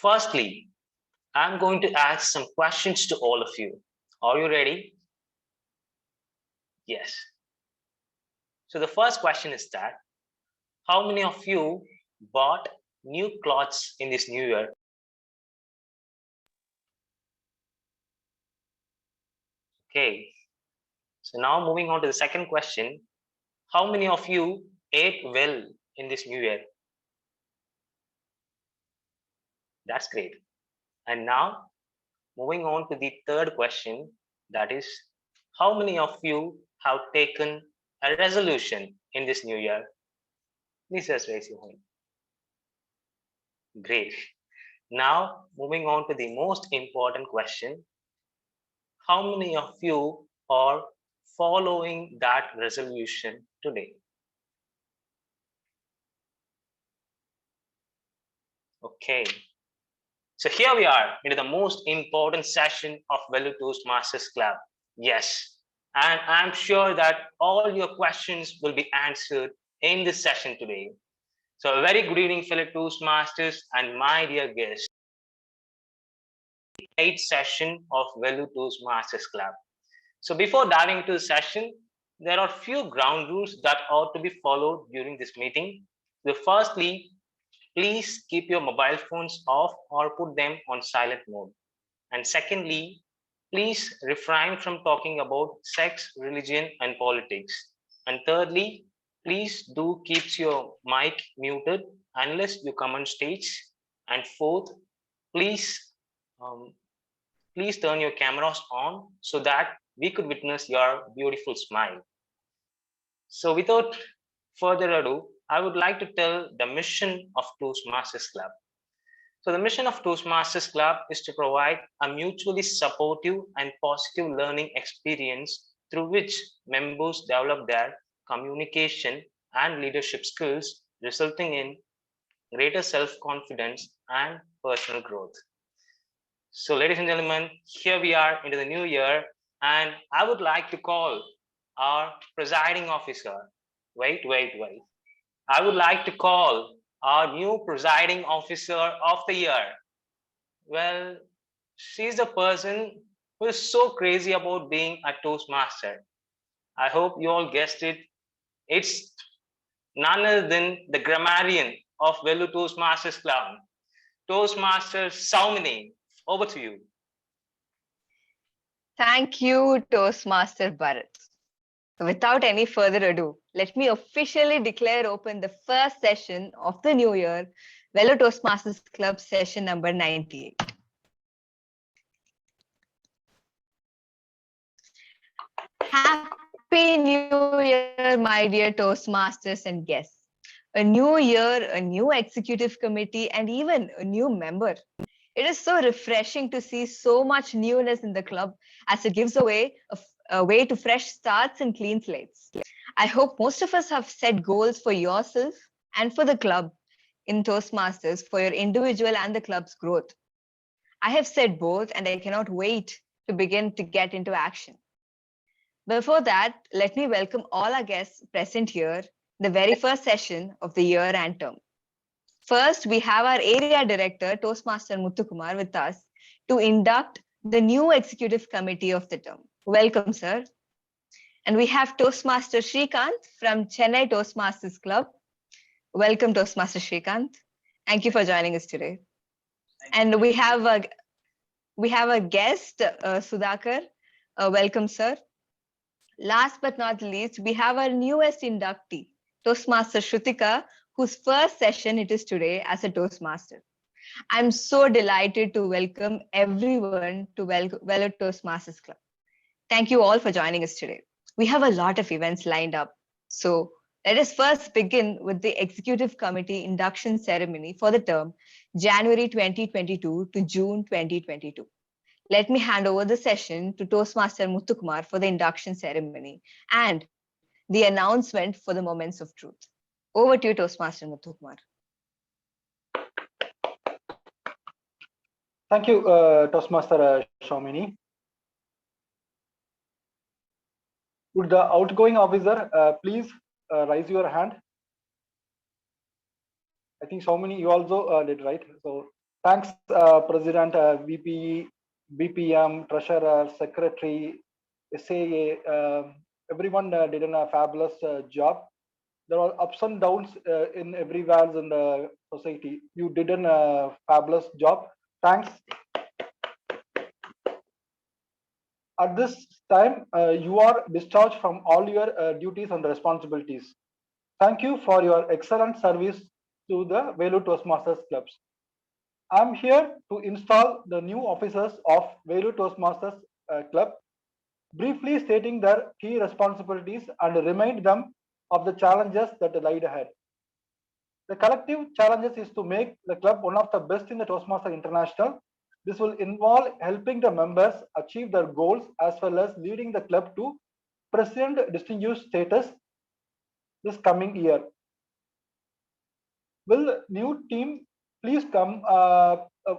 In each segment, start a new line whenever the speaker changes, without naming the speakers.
Firstly, I'm going to ask some questions to all of you. Are you ready? Yes. So the first question is that, how many of you bought new clothes in this new year? Okay. So now moving on to the second question, how many of you ate well in this new year? That's great. And now moving on to the third question, that is, how many of you have taken a resolution in this new year? Please just raise your hand. Great. Now moving on to the most important question, how many of you are following that resolution today? Okay. So here we are into the most important session of Vellore Toastmasters Club. Yes. And I'm sure that all your questions will be answered in this session today. So a very good evening, fellow Toastmasters and my dear guests. 8th session of Vellore Toastmasters Club. So before diving into the session, there are few ground rules that ought to be followed during this meeting. So firstly, please keep your mobile phones off or put them on silent mode. And secondly, please refrain from talking about sex, religion, and politics. And thirdly, please do keep your mic muted unless you come on stage. And fourth, please please turn your cameras on so that we could witness your beautiful smile. So without further ado, I would like to tell the mission of Toastmasters Club. So the mission of Toastmasters Club is to provide a mutually supportive and positive learning experience through which members develop their communication and leadership skills, resulting in greater self-confidence and personal growth. So ladies and gentlemen, here we are into the new year, and I would like to call our presiding officer. Wait. I would like to call our new presiding officer of the year. Well, she's the person who is so crazy about being a Toastmaster. I hope you all guessed it. It's none other than the grammarian of Vellore Toastmasters Club, Toastmaster Saumini. Over to you.
Thank you, Toastmaster Bharat. Without any further ado, let me officially declare open the first session of the new year, Vellore Toastmasters Club session number 98. Happy New Year, my dear Toastmasters and guests. A new year, a new executive committee, and even a new member. It is so refreshing to see so much newness in the club as it gives away a way to fresh starts and clean slates. I hope most of us have set goals for yourself and for the club in Toastmasters for your individual and the club's growth. I have said both, and I cannot wait to begin to get into action. Before that, let me welcome all our guests present here, the very first session of the year and term. First, we have our area director, Toastmaster Muthukumar, with us to induct the new executive committee of the term. Welcome, sir. And we have Toastmaster Shrikant from Chennai Toastmasters Club. Welcome, Toastmaster Shrikant. Thank you for joining us today. And we have a guest, Sudhakar. Welcome, sir. Last but not least, we have our newest inductee, Toastmaster Shrutika, whose first session it is today as a Toastmaster. I'm so delighted to welcome everyone to Vellore Toastmasters Club. Thank you all for joining us today. We have a lot of events lined up. So let us first begin with the Executive Committee induction ceremony for the term January 2022 to June 2022. Let me hand over the session to Toastmaster Muthukumar for the induction ceremony and the announcement for the moments of truth. Over to you, Toastmaster Muthukumar.
Thank you, Toastmaster Saumini. Would the outgoing officer please raise your hand? I think Saumini, you also did, right? So Thanks, President, VP, BPM, Treasurer, Secretary, SAA. Everyone did a fabulous job. There are ups and downs in every valve in the society. You did a fabulous job. Thanks. At this time, you are discharged from all your duties and responsibilities. Thank you for your excellent service to the Vellore Toastmasters clubs. I'm here to install the new officers of Vellore Toastmasters club, briefly stating their key responsibilities and remind them of the challenges that lie ahead. The collective challenges is to make the club one of the best in the Toastmaster International. This will involve helping the members achieve their goals as well as leading the club to President Distinguished status this coming year. Will new team please come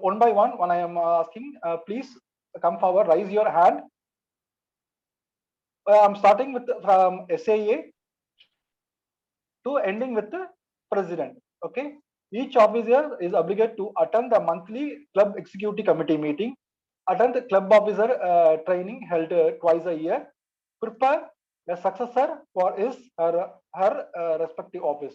one by one when I am asking, please come forward, raise your hand. I'm starting with from SAA to ending with the president. Okay, each officer is obligated to attend the monthly club executive committee meeting, attend the club officer training held twice a year, prepare a successor for his her respective office.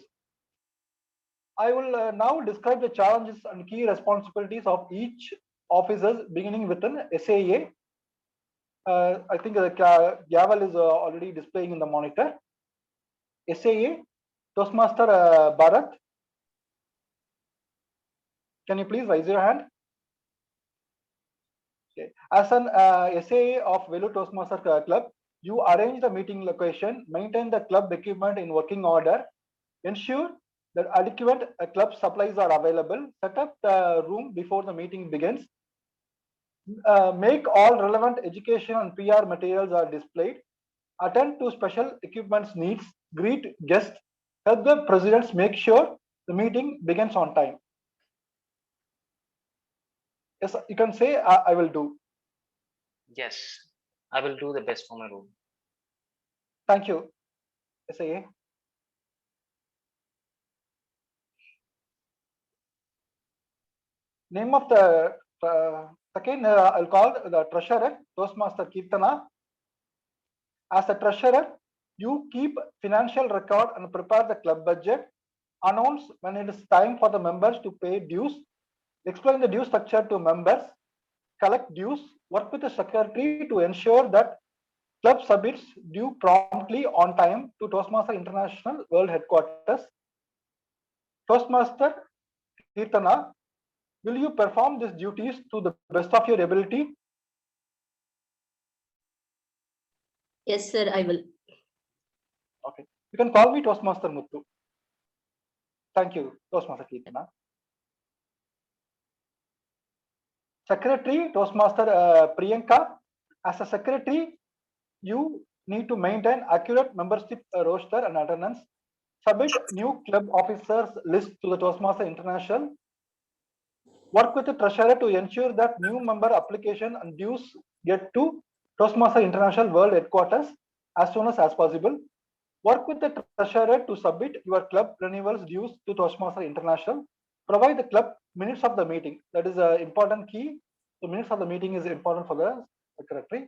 I will now describe the challenges and key responsibilities of each officers, beginning with an SAA. I think the gavel is already displaying in the monitor. SAA, Toastmaster Bharat. Can you please raise your hand? Okay. As an SAA of Vellore Toastmaster Club, you arrange the meeting location, maintain the club equipment in working order, ensure that adequate club supplies are available, set up the room before the meeting begins, make all relevant education and PR materials are displayed, attend to special equipment needs, greet guests, help the presidents make sure the meeting begins on time. Yes, you can say, I will do.
Yes, I will do the best for my role.
Thank you, SAA. Name of the second, I'll call the treasurer, Toastmaster Kirtana. As a treasurer, you keep financial record and prepare the club budget, announce when it is time for the members to pay dues, explain the due structure to members, collect dues, work with the secretary to ensure that club submits due promptly on time to Toastmaster International World Headquarters. Toastmaster Kirtana, will you perform these duties to the best of your ability?
Yes, sir, I will.
Okay. You can call me Toastmaster Muthu. Thank you, Toastmaster Kirtana. Secretary, Toastmaster Priyanka. As a secretary, you need to maintain accurate membership roster and attendance, submit new club officers list to the Toastmaster International, work with the treasurer to ensure that new member application and dues get to Toastmaster International World Headquarters as soon as possible. Work with the treasurer to submit your club renewals dues to Toastmaster International. Provide the club minutes of the meeting. That is an important key. The minutes of the meeting is important for the secretary.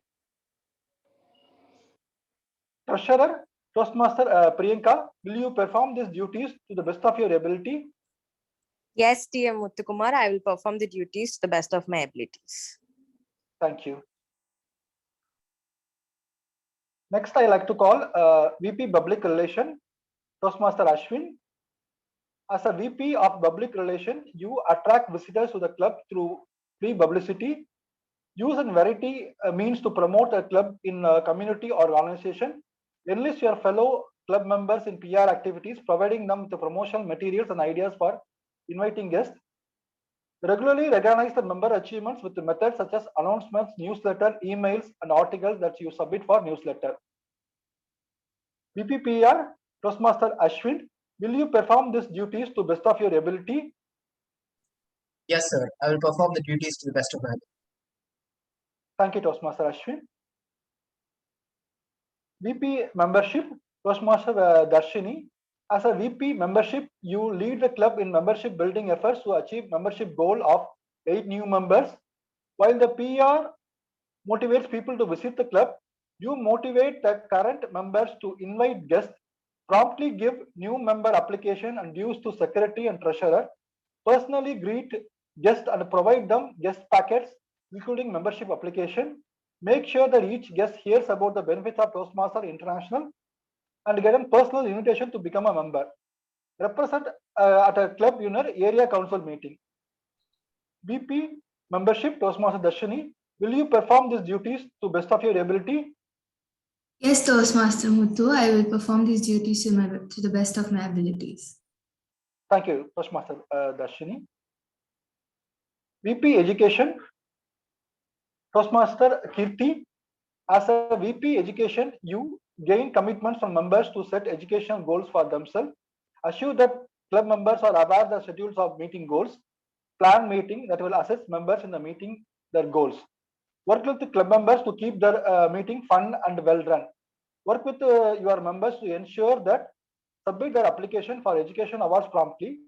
Treasurer, Toastmaster Priyanka, will you perform these duties to the best of your ability?
Yes, TM Muthukumar, I will perform the duties to the best of my abilities.
Thank you. Next, I like to call VP Public Relation, Toastmaster Ashwin. As a VP of Public Relation, you attract visitors to the club through free publicity, use and variety means to promote a club in a community or organization, enlist your fellow club members in PR activities, providing them with the promotional materials and ideas for inviting guests. Regularly recognize the member achievements with the methods such as announcements, newsletter, emails, and articles that you submit for newsletter. VPPR, Toastmaster Ashwin, will you perform these duties to best of your ability?
Yes, sir. I will perform the duties to the best of my ability.
Thank you, Toastmaster Ashwin. VP membership, Toastmaster Darshini. As a VP membership, you lead the club in membership building efforts to achieve membership goal of 8 new members. While the PR motivates people to visit the club, you motivate the current members to invite guests, promptly give new member application and dues to secretary and treasurer, personally greet guests and provide them guest packets, including membership application. Make sure that each guest hears about the benefits of Toastmaster International and get a personal invitation to become a member. Represent at a club area council meeting. BP membership Toastmaster Darshini, will you perform these duties to best of your ability?
Yes, Toastmaster Muthu, I will perform these duties to the best of my abilities.
Thank you, Toastmaster Darshini. VP Education, Toastmaster Kirti. As a VP Education, you gain commitments from members to set educational goals for themselves. Assure that club members are aware of the schedules of meeting goals. Plan meeting that will assess members in the meeting their goals. Work with the club members to keep their meeting fun and well run. Work with your members to ensure that submit their application for education awards promptly.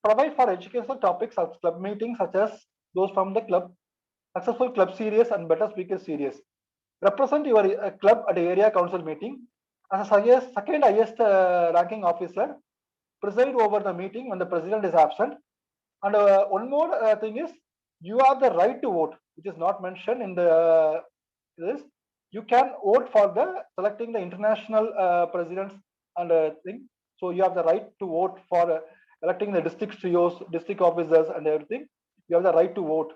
Provide for educational topics of club meetings such as those from the club, successful club series and better speaker series. Represent your club at the area council meeting. As a second highest ranking officer, preside over the meeting when the president is absent. And one more thing is, you have the right to vote, which is not mentioned in the this. You can vote for the selecting the international presidents and thing. So you have the right to vote for electing the district CEOs, district officers, and everything. You have the right to vote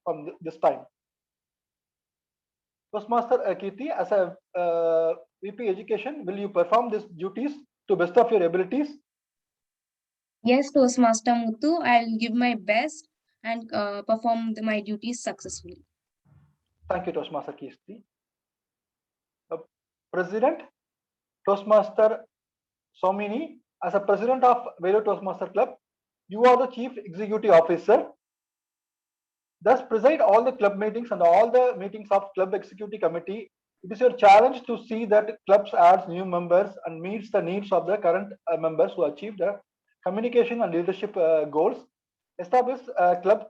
from this time. Toastmaster Kirti, as a VP Education, will you perform these duties to best of your abilities?
Yes, Toastmaster Muthu, I'll give my best and perform my duties successfully.
Thank you, Toastmaster Kirti. President, Toastmaster Somini, as a president of Vellore Toastmaster Club, you are the chief executive officer. Thus, preside all the club meetings and all the meetings of club executive committee. It is your challenge to see that clubs adds new members and meets the needs of the current members who achieve the communication and leadership goals. Establish club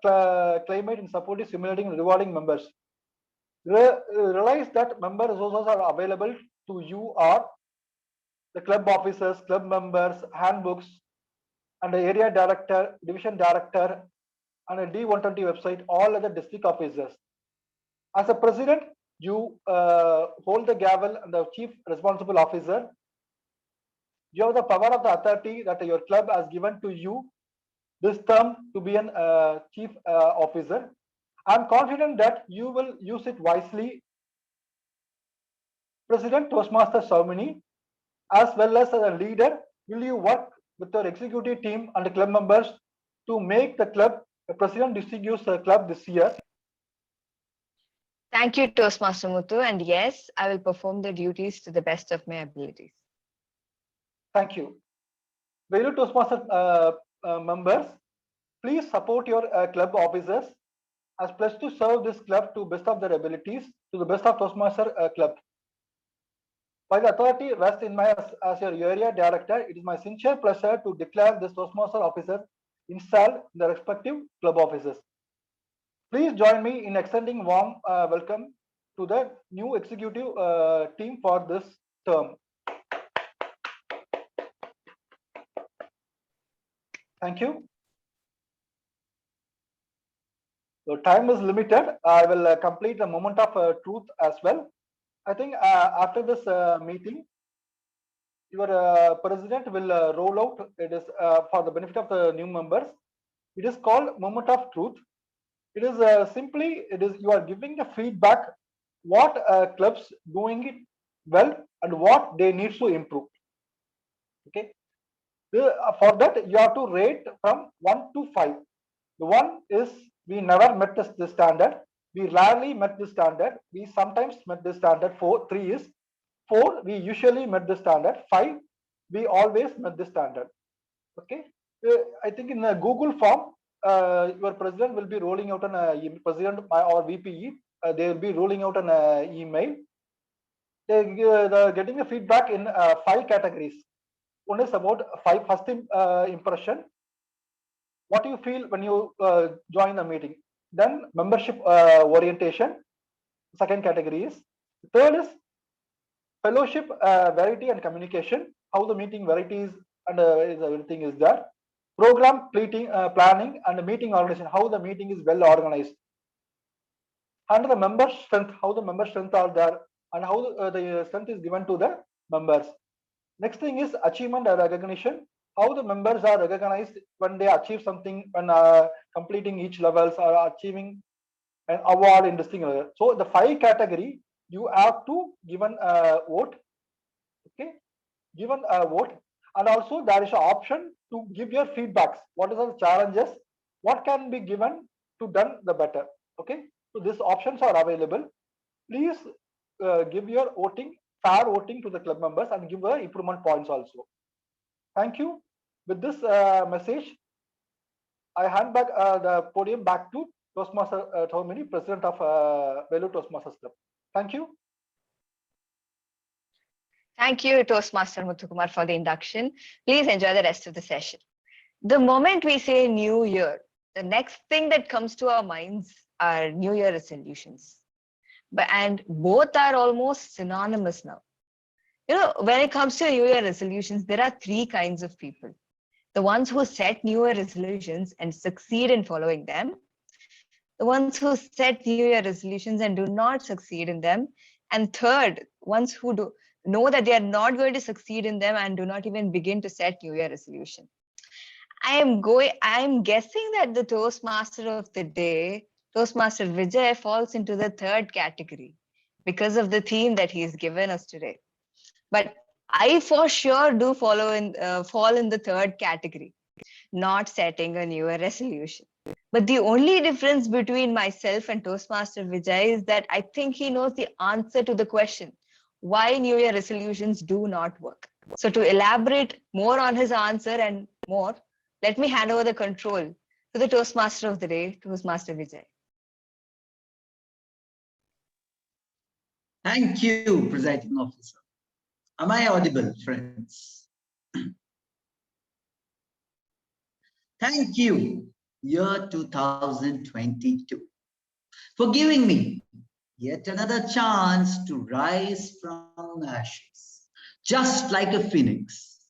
climate in supporting, stimulating, and rewarding members. Realize that member resources are available to you are the club officers, club members, handbooks, and the area director, division director, and a D120 website, all other district officers. As a president, you hold the gavel and the chief responsible officer. You have the power of the authority that your club has given to you this term to be an chief officer. I'm confident that you will use it wisely. President Toastmaster Saumini, as well as a leader, will you work with your executive team and the club members to make the club, the president distributes the club this year?
Thank you, Toastmaster Muthu. And yes, I will perform the duties to the best of my abilities.
Thank you. Vellore Toastmaster members, please support your club officers as pledged to serve this club to best of their abilities to the best of Toastmaster club. By the authority rests in my as your area director, it is my sincere pleasure to declare this Toastmaster officer installed in the respective club offices. Please join me in extending warm welcome to the new executive team for this term. Thank you. So time is limited. I will complete the moment of truth as well. I think after this meeting, your president will roll out. It is for the benefit of the new members. It is called moment of truth. It is simply you are giving the feedback what clubs doing it well and what they need to improve. Okay. For that you have to rate from 1 to 5. The 1 is we never met the standard. We rarely met the standard. We sometimes met the standard. 3 is 4. We usually met the standard. 5. We always met the standard. Okay. I think in a Google form, your president will be rolling out an president or VPE. They will be rolling out an email. They're getting the feedback in 5 categories. One is about first impression. what do you feel when you join the meeting? Then membership orientation, second category is. Third is fellowship, variety and communication, how the meeting varieties and everything is there. Program planning and meeting organization, how the meeting is well organized. And the member strength, how the member strength are there and how the strength is given to the members. Next thing is achievement and recognition, how the members are recognized when they achieve something, when completing each levels or achieving an award in this thing. So the 5 category, you have to given a vote, okay, given a vote, and also there is an option to give your feedbacks. What are the challenges? What can be given to done the better? Okay, so these options are available. Please give your voting, fair voting to the club members and give the improvement points also. Thank you. With this message, I hand back the podium back to Toastmaster Tomini, President of Vellore Toastmasters Club. Thank you.
Thank you, Toastmaster Muthukumar, for the induction. Please enjoy the rest of the session. The moment we say New Year, the next thing that comes to our minds are New Year resolutions. And both are almost synonymous now. You know, when it comes to New Year resolutions, there are 3 kinds of people. The ones who set New Year resolutions and succeed in following them. The ones who set New Year resolutions and do not succeed in them. And third, ones who know that they are not going to succeed in them and do not even begin to set New Year resolution. I am guessing that the Toastmaster of the day, Toastmaster Vijay, falls into the 3rd category because of the theme that he's given us today. But I for sure do fall in the 3rd category, not setting a New Year resolution. But the only difference between myself and Toastmaster Vijay is that I think he knows the answer to the question, why New Year resolutions do not work. So to elaborate more on his answer and more, let me hand over the control to the Toastmaster of the day, Toastmaster Vijay.
Thank you, Presiding Officer. Am I audible, friends? Thank you, year 2022, for giving me yet another chance to rise from ashes, just like a phoenix.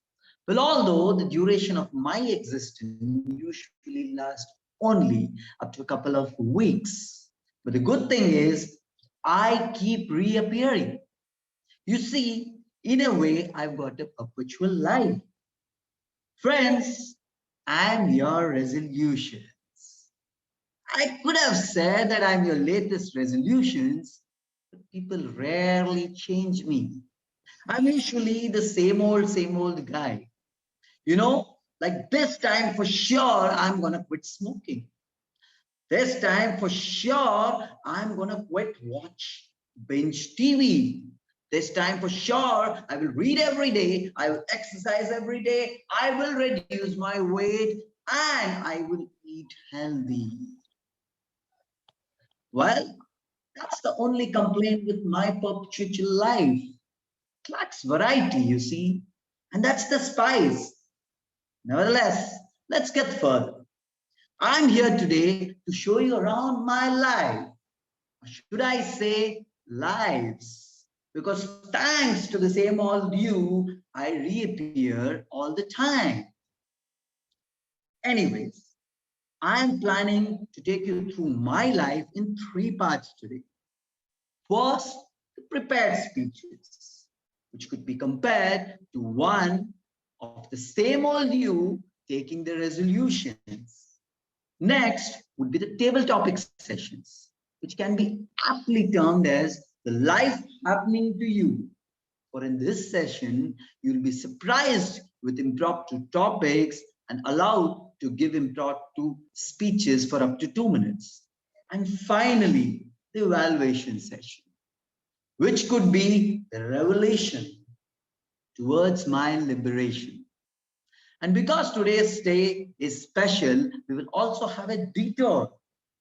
Well, although the duration of my existence usually lasts only up to a couple of weeks, but the good thing is I keep reappearing. You see, in a way, I've got a perpetual life. Friends, I'm your resolutions. I could have said that I'm your latest resolutions, but people rarely change me. I'm usually the same old guy. You know, like this time for sure, I'm gonna quit smoking. This time for sure, I'm gonna quit watch binge TV. This time for sure, I will read every day, I will exercise every day, I will reduce my weight, and I will eat healthy. Well, that's the only complaint with my perpetual life. It lacks variety, you see, and that's the spice. Nevertheless, let's get further. I'm here today to show you around my life. Or should I say lives? Because thanks to the same old you, I reappear all the time. Anyways, I'm planning to take you through my life in 3 parts today. First, the prepared speeches, which could be compared to one of the same old you taking the resolutions. Next would be the table topic sessions, which can be aptly termed as the life happening to you. For in this session, you'll be surprised with impromptu topics and allowed to give impromptu speeches for up to 2 minutes. And finally, the evaluation session, which could be the revelation towards my liberation. And because today's day is special, we will also have a detour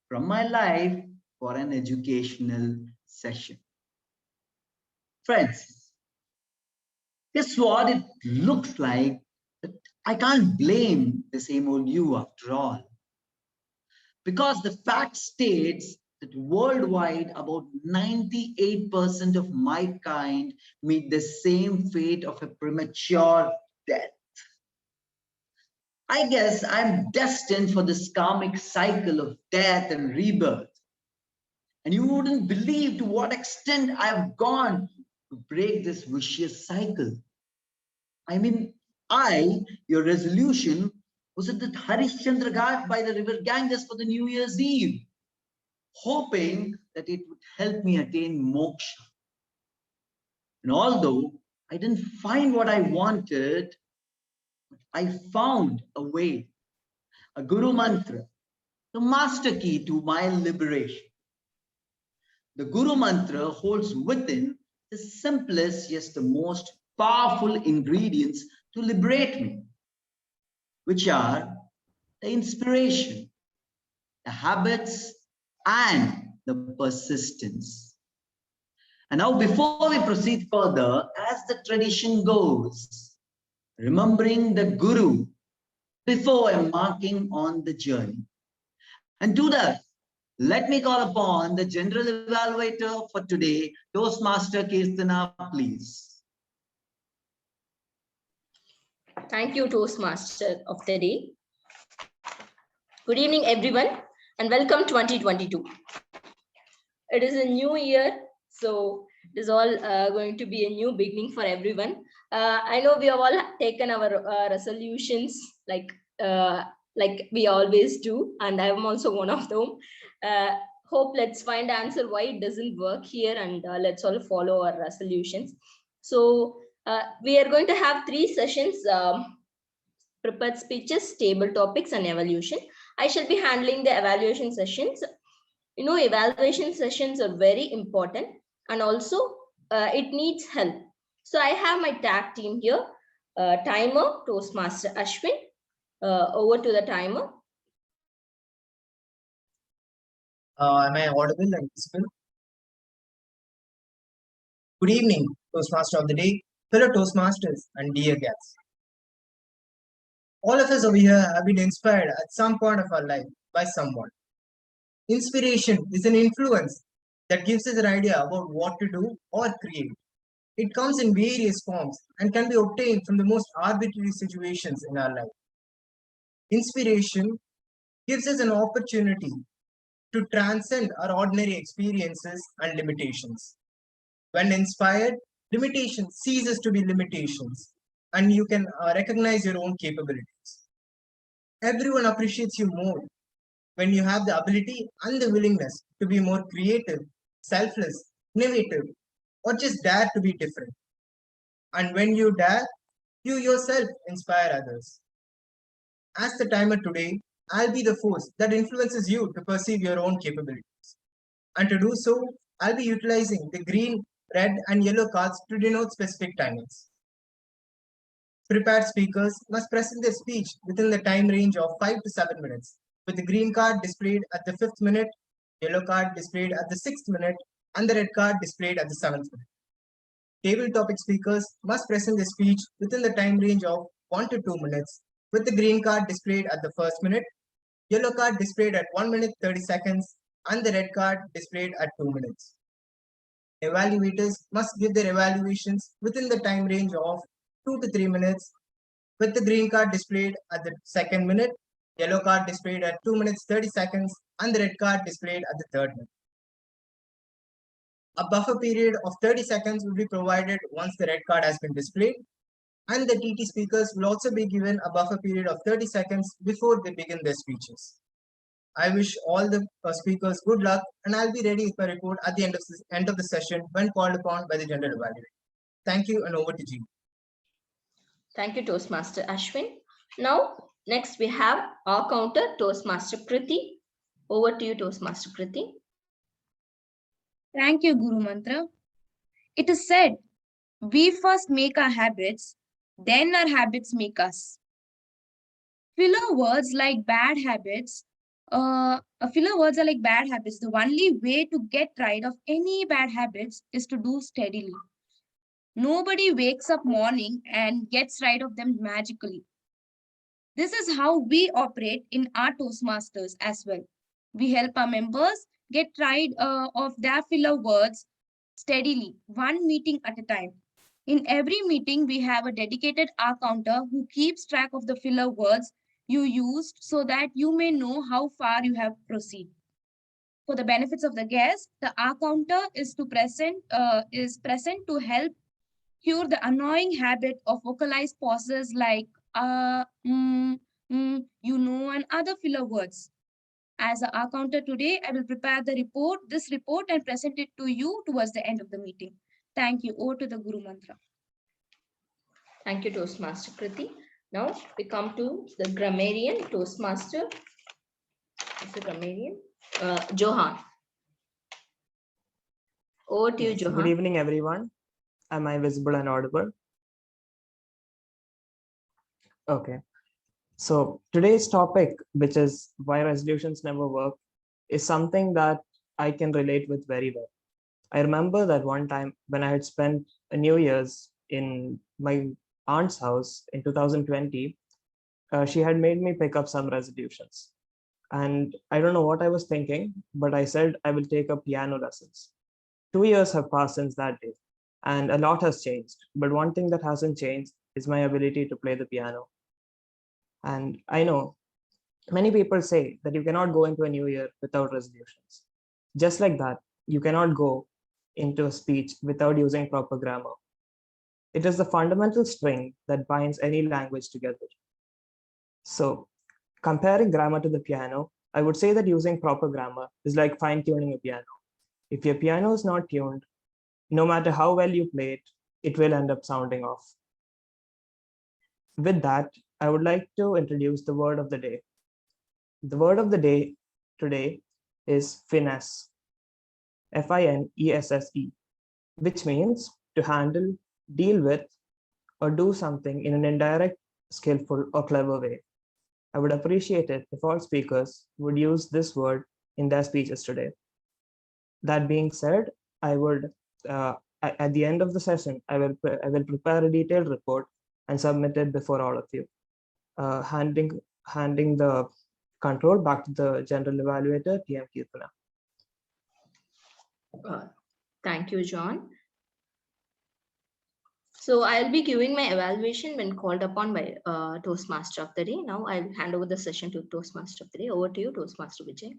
from my life for an educational session. Friends, this is what it looks like. But I can't blame the same old you after all. because the fact states that worldwide about 98% of my kind meet the same fate of a premature death. I guess I'm destined for this karmic cycle of death and rebirth. And you wouldn't believe to what extent I've gone to break this vicious cycle. I mean, your resolution was at the Harishchandra Ghat by the river Ganges for the New Year's Eve, hoping that it would help me attain moksha. And although I didn't find what I wanted, I found a way, a guru mantra, the master key to my liberation. The guru mantra holds within the simplest yet the most powerful ingredients to liberate me, which are the inspiration, the habits, and the persistence. And now, before we proceed further, as the tradition goes, remembering the Guru before embarking on the journey. And to that, let me call upon the general evaluator for today, Toastmaster Kirtana, please.
Thank you, Toastmaster of the day. Good evening, everyone, and welcome 2022. It is a new year, so it is all going to be a new beginning for everyone. I know we have all taken our resolutions like we always do, and I am also one of them. Hope let's find the answer why it doesn't work here, and let's all follow our resolutions. So we are going to have 3 sessions: prepared speeches, table topics, and evaluation. I shall be handling the evaluation sessions. You know, evaluation sessions are very important, and also it needs help. So I have my tag team here, timer, Toastmaster Ashwin. Over to the timer.
Am I audible and visible? Good evening, Toastmaster of the day, fellow Toastmasters, and dear guests. All of us over here have been inspired at some point of our life by someone. Inspiration is an influence that gives us an idea about what to do or create. It comes in various forms and can be obtained from the most arbitrary situations in our life. Inspiration gives us an opportunity to transcend our ordinary experiences and limitations. When inspired, limitations ceases to be limitations, and you can recognize your own capabilities. Everyone appreciates you more when you have the ability and the willingness to be more creative, selfless, innovative, or just dare to be different. And when you dare, you yourself inspire others. As the timer today, I'll be the force that influences you to perceive your own capabilities. And to do so, I'll be utilizing the green, red, and yellow cards to denote specific timings. Prepared speakers must present their speech within the time range of 5 to 7 minutes, with the green card displayed at the 5th minute, yellow card displayed at the 6th minute, and the red card displayed at the 7th minute. Table topic speakers must present their speech within the time range of 1 to 2 minutes, with the green card displayed at the 1st minute, yellow card displayed at 1 minute 30 seconds, and the red card displayed at 2 minutes. Evaluators must give their evaluations within the time range of 2 to 3 minutes, with the green card displayed at the 2nd minute, yellow card displayed at 2 minutes 30 seconds, and the red card displayed at the 3rd minute. A buffer period of 30 seconds will be provided once the red card has been displayed, and the TT speakers will also be given a buffer period of 30 seconds before they begin their speeches. I wish all the speakers good luck, and I'll be ready with my report at the end of the session when called upon by the general evaluator. Thank you, and over to you.
Thank you, Toastmaster Ashwin. Now, next we have our counter, Toastmaster Kriti. Over to you, Toastmaster Kriti.
Thank you, Guru Mantra. It is said, we first make our habits, then our habits make us. Filler words like bad habits. Filler words are like bad habits. The only way to get rid of any bad habits is to do steadily. Nobody wakes up morning and gets rid of them magically. This is how we operate in our Toastmasters as well. We help our members get rid of their filler words steadily, one meeting at a time. In every meeting, we have a dedicated R counter who keeps track of the filler words you used so that you may know how far you have proceeded. For the benefits of the guest, the R counter is present to help cure the annoying habit of vocalized pauses like and other filler words. As a R counter today, I will prepare this report and present it to you towards the end of the meeting. Thank you. Over to the Guru Mantra.
Thank you, Toastmaster Kriti. Now we come to the grammarian, Toastmaster. Is the grammarian? Johan. Over to you,
Yes,
Johan.
good evening, everyone. Am I visible and audible? Okay. So today's topic, which is why resolutions never work, is something that I can relate with very well. I remember that one time when I had spent a New Year's in my aunt's house in 2020, she had made me pick up some resolutions. And I don't know what I was thinking, but I said I will take up piano lessons. 2 years have passed since that day, and a lot has changed. But one thing that hasn't changed is my ability to play the piano. And I know many people say that you cannot go into a new year without resolutions. Just like that, you cannot go into a speech without using proper grammar. It is the fundamental string that binds any language together. So, comparing grammar to the piano, I would say that using proper grammar is like fine-tuning a piano. If your piano is not tuned, no matter how well you play it, it will end up sounding off. With that, I would like to introduce the word of the day. The word of the day today is finesse, F-I-N-E-S-S-E, which means to handle, deal with, or do something in an indirect, skillful, or clever way. I would appreciate it if all speakers would use this word in their speeches today. That being said, I would, at the end of the session, I will prepare a detailed report and submit it before all of you, handing the control back to the general evaluator, TM Kirtana.
Thank you, John. So I'll be giving my evaluation when called upon by Toastmaster of the day. Now I'll hand over the session to Toastmaster of the day. Over to you, Toastmaster Vijay.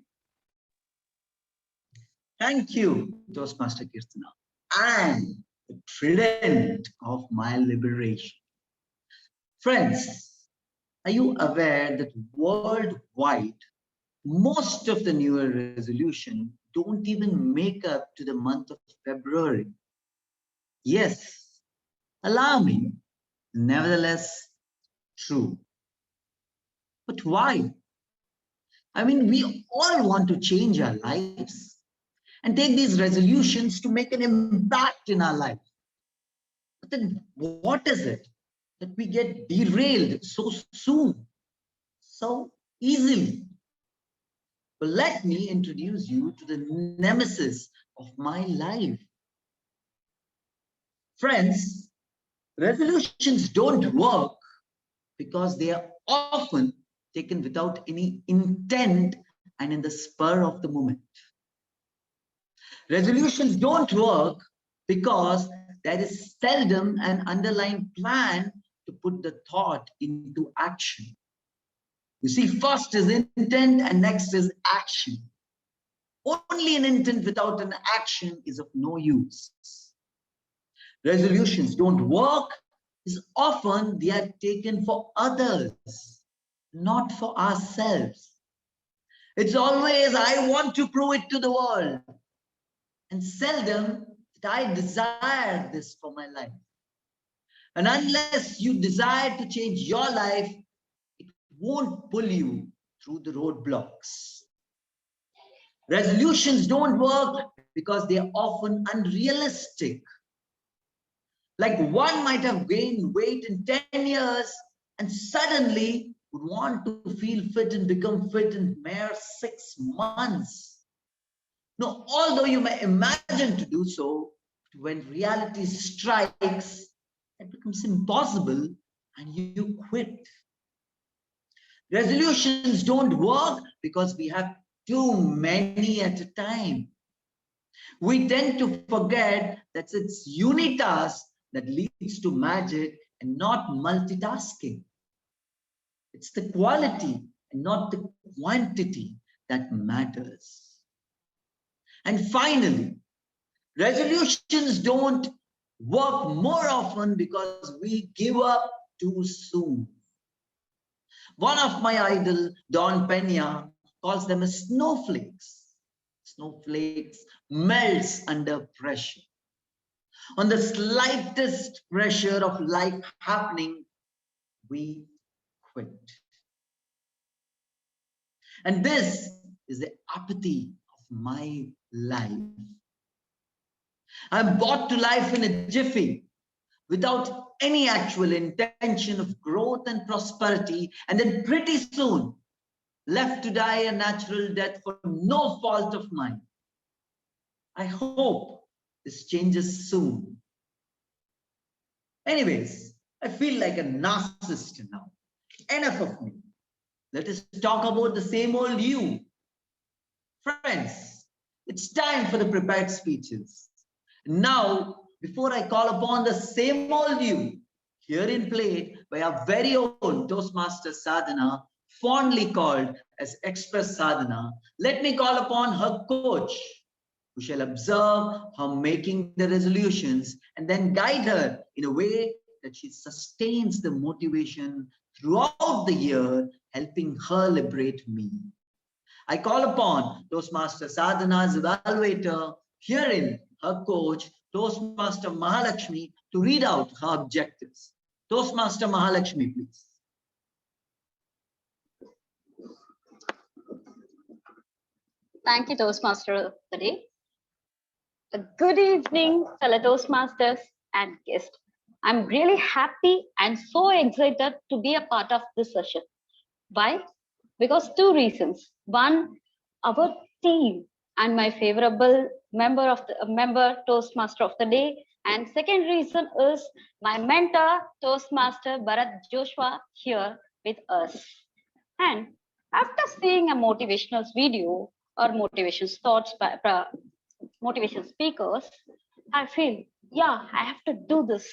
Thank you, Toastmaster Kirtana, and the trident of my liberation. Friends, are you aware that worldwide, most of the New Year resolution don't even make up to the month of February? Yes, allow me, nevertheless, true. But why? I mean, we all want to change our lives and take these resolutions to make an impact in our life. But then what is it that we get derailed so soon, so easily? Well, let me introduce you to the nemesis of my life. Friends, resolutions don't work because they are often taken without any intent and in the spur of the moment. Resolutions don't work because there is seldom an underlying plan to put the thought into action. You see, first is intent and next is action. Only an intent without an action is of no use. Resolutions don't work is often they are taken for others, not for ourselves. It's always, I want to prove it to the world. And seldom that I desire this for my life. And unless you desire to change your life, it won't pull you through the roadblocks. Resolutions don't work because they are often unrealistic. Like one might have gained weight in 10 years and suddenly would want to feel fit and become fit in mere 6 months. No, although you may imagine to do so, when reality strikes, it becomes impossible and you quit. Resolutions don't work because we have too many at a time. We tend to forget that it's unitask that leads to magic and not multitasking. It's the quality and not the quantity that matters. And finally, resolutions don't work more often because we give up too soon. One of my idol, Don Pena, calls them as snowflakes. Snowflakes melts under pressure. On the slightest pressure of life happening, we quit. And this is the apathy of my life. I'm brought to life in a jiffy without any actual intention of growth and prosperity, and then pretty soon left to die a natural death for no fault of mine. I hope this changes soon. Anyways, I feel like a narcissist now. Enough of me. Let us talk about the same old you. Friends, it's time for the prepared speeches. Now, before I call upon the same old you, herein played by our very own Toastmaster Sadhana, fondly called as Express Sadhana, let me call upon her coach, who shall observe her making the resolutions and then guide her in a way that she sustains the motivation throughout the year, helping her liberate me. I call upon Toastmaster Sadhana's evaluator, herein her coach, Toastmaster Mahalakshmi, to read out her objectives. Toastmaster Mahalakshmi, please.
Thank you, Toastmaster today. Good evening, fellow Toastmasters and guests. I'm really happy and so excited to be a part of this session. Why? Because two reasons. One, our team and my favorable member Toastmaster of the day. And second reason is my mentor, Toastmaster Bharat Joshua, here with us. And after seeing a motivational video or motivation thoughts by motivation speakers, I feel, yeah, I have to do this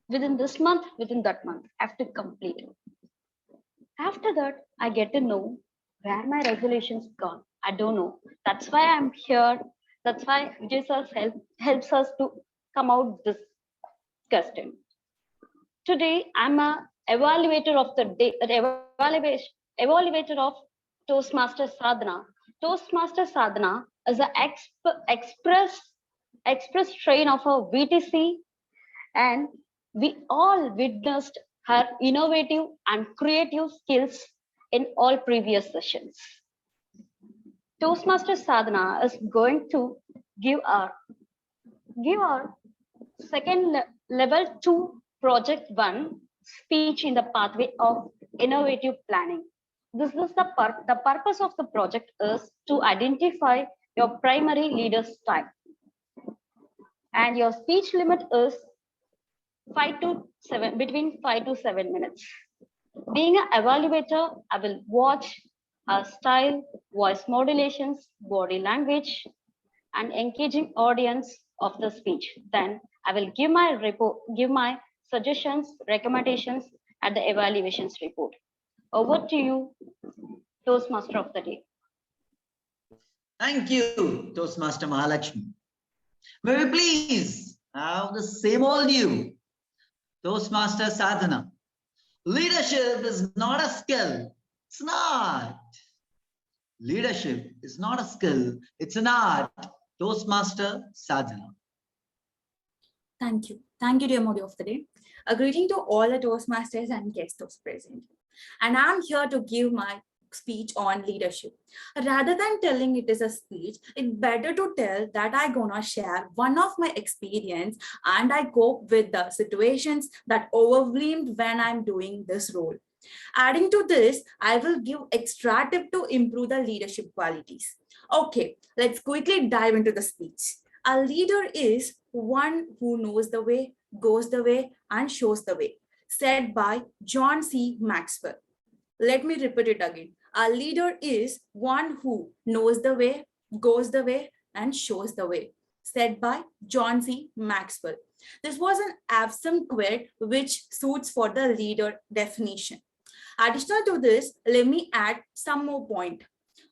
within this month, within that month, I have to complete it. After that, I get to know where my resolutions gone. I don't know. That's why I'm here. That's why Jesus helps us to come out this question. Today, I'm a evaluator of the day, evaluator of Toastmaster Sadhana. Toastmaster Sadhana is an express train of a VTC, and we all witnessed her innovative and creative skills in all previous sessions. Toastmaster Sadhana is going to give our second level 2 project 1 speech in the pathway of innovative planning. This is the purpose of the project is to identify your primary leader style, and your speech limit is 5 to 7, between 5 to 7 minutes. Being an evaluator, I will watch her style, voice modulations, body language, and engaging audience of the speech. Then I will give my suggestions, recommendations at the evaluations report. Over to you, Toastmaster of the day.
Thank you, Toastmaster Mahalakshmi. May we please have the same old you, Toastmaster Sadhana. Leadership is not a skill. It's not. Leadership is not a skill. It's an art. Toastmaster Sadhana.
Thank you. Thank you, dear Modi of the day. A greeting to all the Toastmasters and guests present. And I'm here to give my speech on leadership. Rather than telling it is a speech, it's better to tell that I'm gonna share one of my experience and I cope with the situations that overwhelmed when I'm doing this role. Adding to this, I will give extra tip to improve the leadership qualities. Okay, let's quickly dive into the speech. A leader is one who knows the way, goes the way, and shows the way, said by John C. Maxwell. Let me repeat it again. A leader is one who knows the way, goes the way, and shows the way. Said by John C. Maxwell. This was an awesome quote which suits for the leader definition. Additional to this, let me add some more point.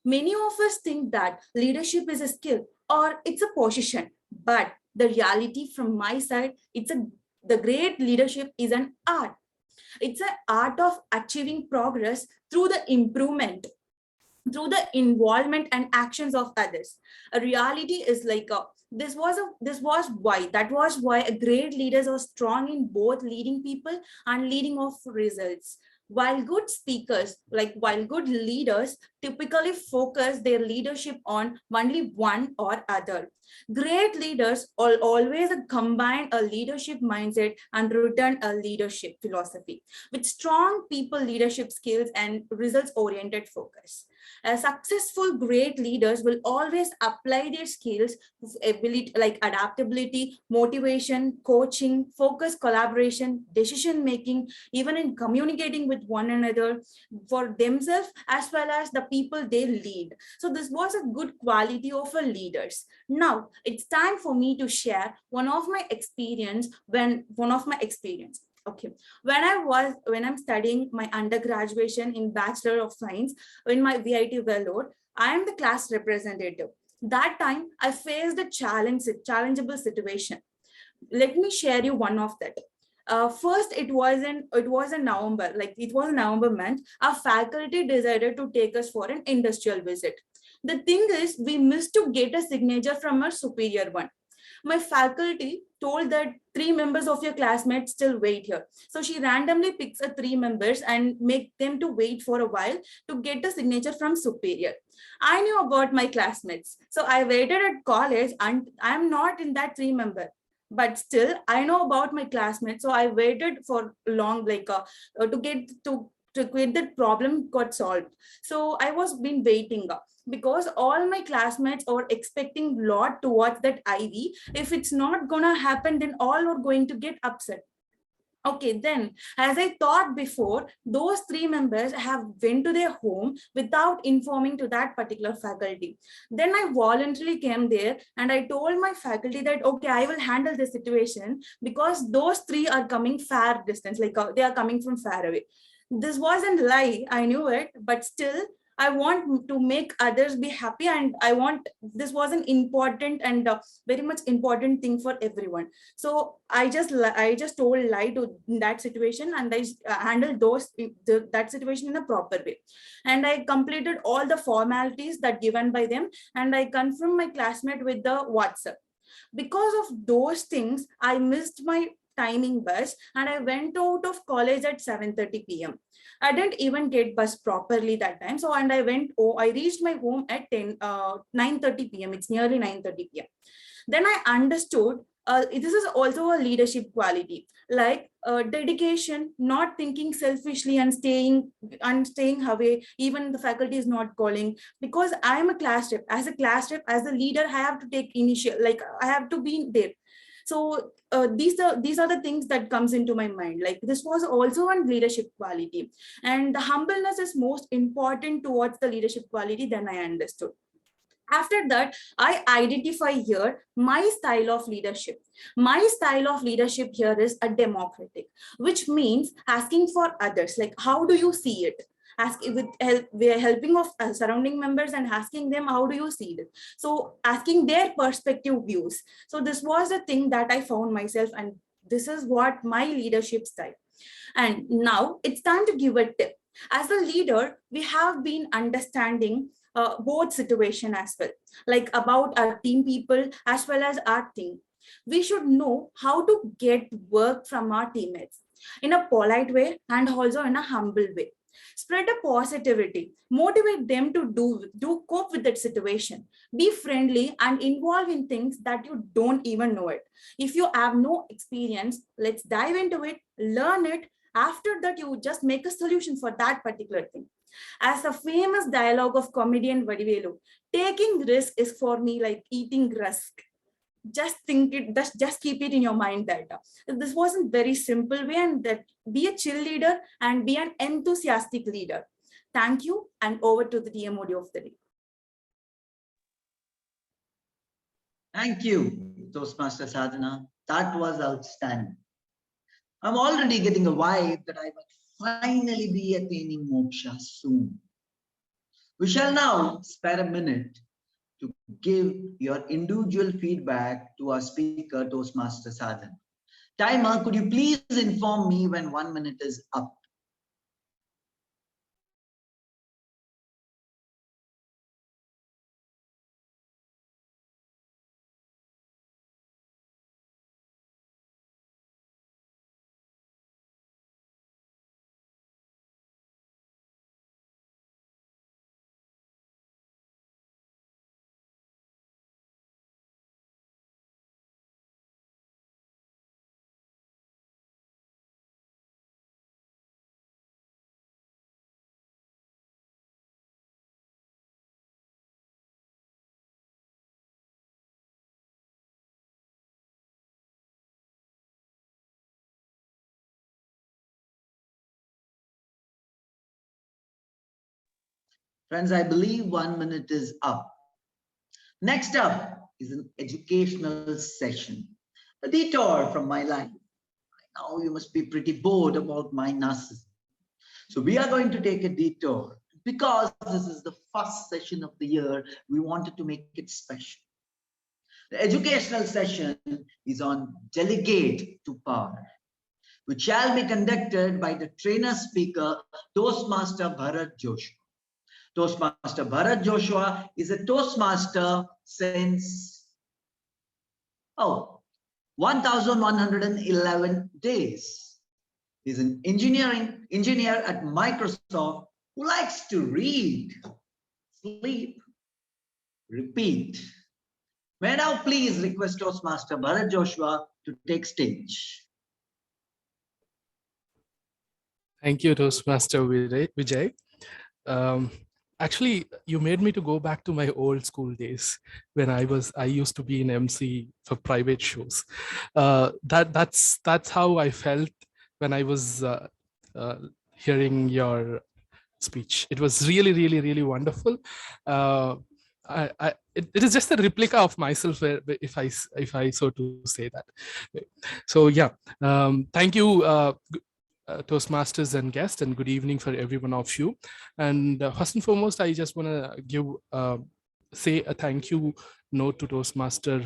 Many of us think that leadership is a skill or it's a position, but the reality from my side, the great leadership is an art. It's an art of achieving progress through the improvement, through the involvement and actions of others. A reality is like this was why a great leaders are strong in both leading people and leading of results. While good leaders typically focus their leadership on only one or other, great leaders always combine a leadership mindset and return a leadership philosophy with strong people leadership skills and results oriented focus. Successful great leaders will always apply their skills of ability like adaptability, motivation, coaching, focus, collaboration, decision making, even in communicating with one another for themselves as well as the people they lead. So this was a good quality of a leaders. Now it's time for me to share one of my experience. Okay, when I'm studying my undergraduation in Bachelor of Science in my VIT Vellore, I am the class representative. That time I faced a challengeable situation. Let me share you one of that. First, it was a November month. Our faculty decided to take us for an industrial visit. The thing is, we missed to get a signature from our superior one. My faculty told that 3 members of your classmates still wait here. So she randomly picks 3 members and make them to wait for a while to get a signature from superior. I knew about my classmates. So I waited at college and I'm not in that 3 member. But still, I know about my classmates. So I waited for long, to get that problem got solved. So I was been waiting because all my classmates are expecting a lot towards that IV. If it's not gonna happen, then all are going to get upset. Okay, then as I thought before, those 3 members have went to their home without informing to that particular faculty. Then I voluntarily came there and I told my faculty that, okay, I will handle the situation because those 3 are coming far distance, they are coming from far away. This wasn't lie, I knew it, but still I want to make others be happy, and this was an important and very much important thing for everyone. So I just told lie to that situation, and I handled that situation in a proper way. And I completed all the formalities that given by them, and I confirmed my classmate with the WhatsApp. Because of those things, I missed my timing bus and I went out of college at 7:30 p.m. I didn't even get bus properly that time. So, and I reached my home at 9:30 p.m. It's nearly 9:30 p.m. Then I understood this is also a leadership quality, like dedication, not thinking selfishly and staying away, even the faculty is not calling, because I'm a class rep. As a leader, I have to take initial, like I have to be there. So these are the things that comes into my mind. Like this was also one leadership quality, and the humbleness is most important towards the leadership quality. Then I understood. After that, I identify here my style of leadership. My style of leadership here is a democratic, which means asking for others. Like, how do you see it? We are helping of surrounding members and asking them, how do you see it? So asking their perspective views. So this was the thing that I found myself, and this is what my leadership style. And now it's time to give a tip. As a leader, we have been understanding both situation as well, like about our team people as well as our team. We should know how to get work from our teammates in a polite way and also in a humble way. Spread a positivity, motivate them to do cope with that situation. Be friendly and involve in things that you don't even know it. If you have no experience, let's dive into it, learn it. After that, you just make a solution for that particular thing. As a famous dialogue of comedian Vadivel, taking risk is for me like eating rusk. Just think it, just keep it in your mind that this wasn't very simple way, and that be a chill leader and be an enthusiastic leader. Thank you, and over to the DMOD of the day.
Thank you, Toastmaster Sadhana. That was outstanding. I'm already getting a vibe that I might finally be attaining moksha soon. We shall now spare a minute to give your individual feedback to our speaker, Toastmaster Sadhana. Timer, could you please inform me when 1 minute is up? Friends, I believe 1 minute is up. Next up is an educational session, a detour from my life. Now you must be pretty bored about my narcissism. So we are going to take a detour. Because this is the first session of the year, we wanted to make it special. The educational session is on Delegate to Power, which shall be conducted by the trainer speaker, Toastmaster Bharat Joshua. Toastmaster Bharat Joshua is a Toastmaster since 1111 days. He's an engineer at Microsoft who likes to read, sleep, repeat. May I now please request Toastmaster Bharat Joshua to take stage.
Thank you, Toastmaster Vijay. Actually, you made me to go back to my old school days when I used to be an MC for private shows. That's how I felt when I was hearing your speech. It was really, really, really wonderful. It is just a replica of myself, if I so to say that. So yeah, thank you. Toastmasters and guests, and good evening for every one of you. And first and foremost, I just want to give say a thank you note to Toastmaster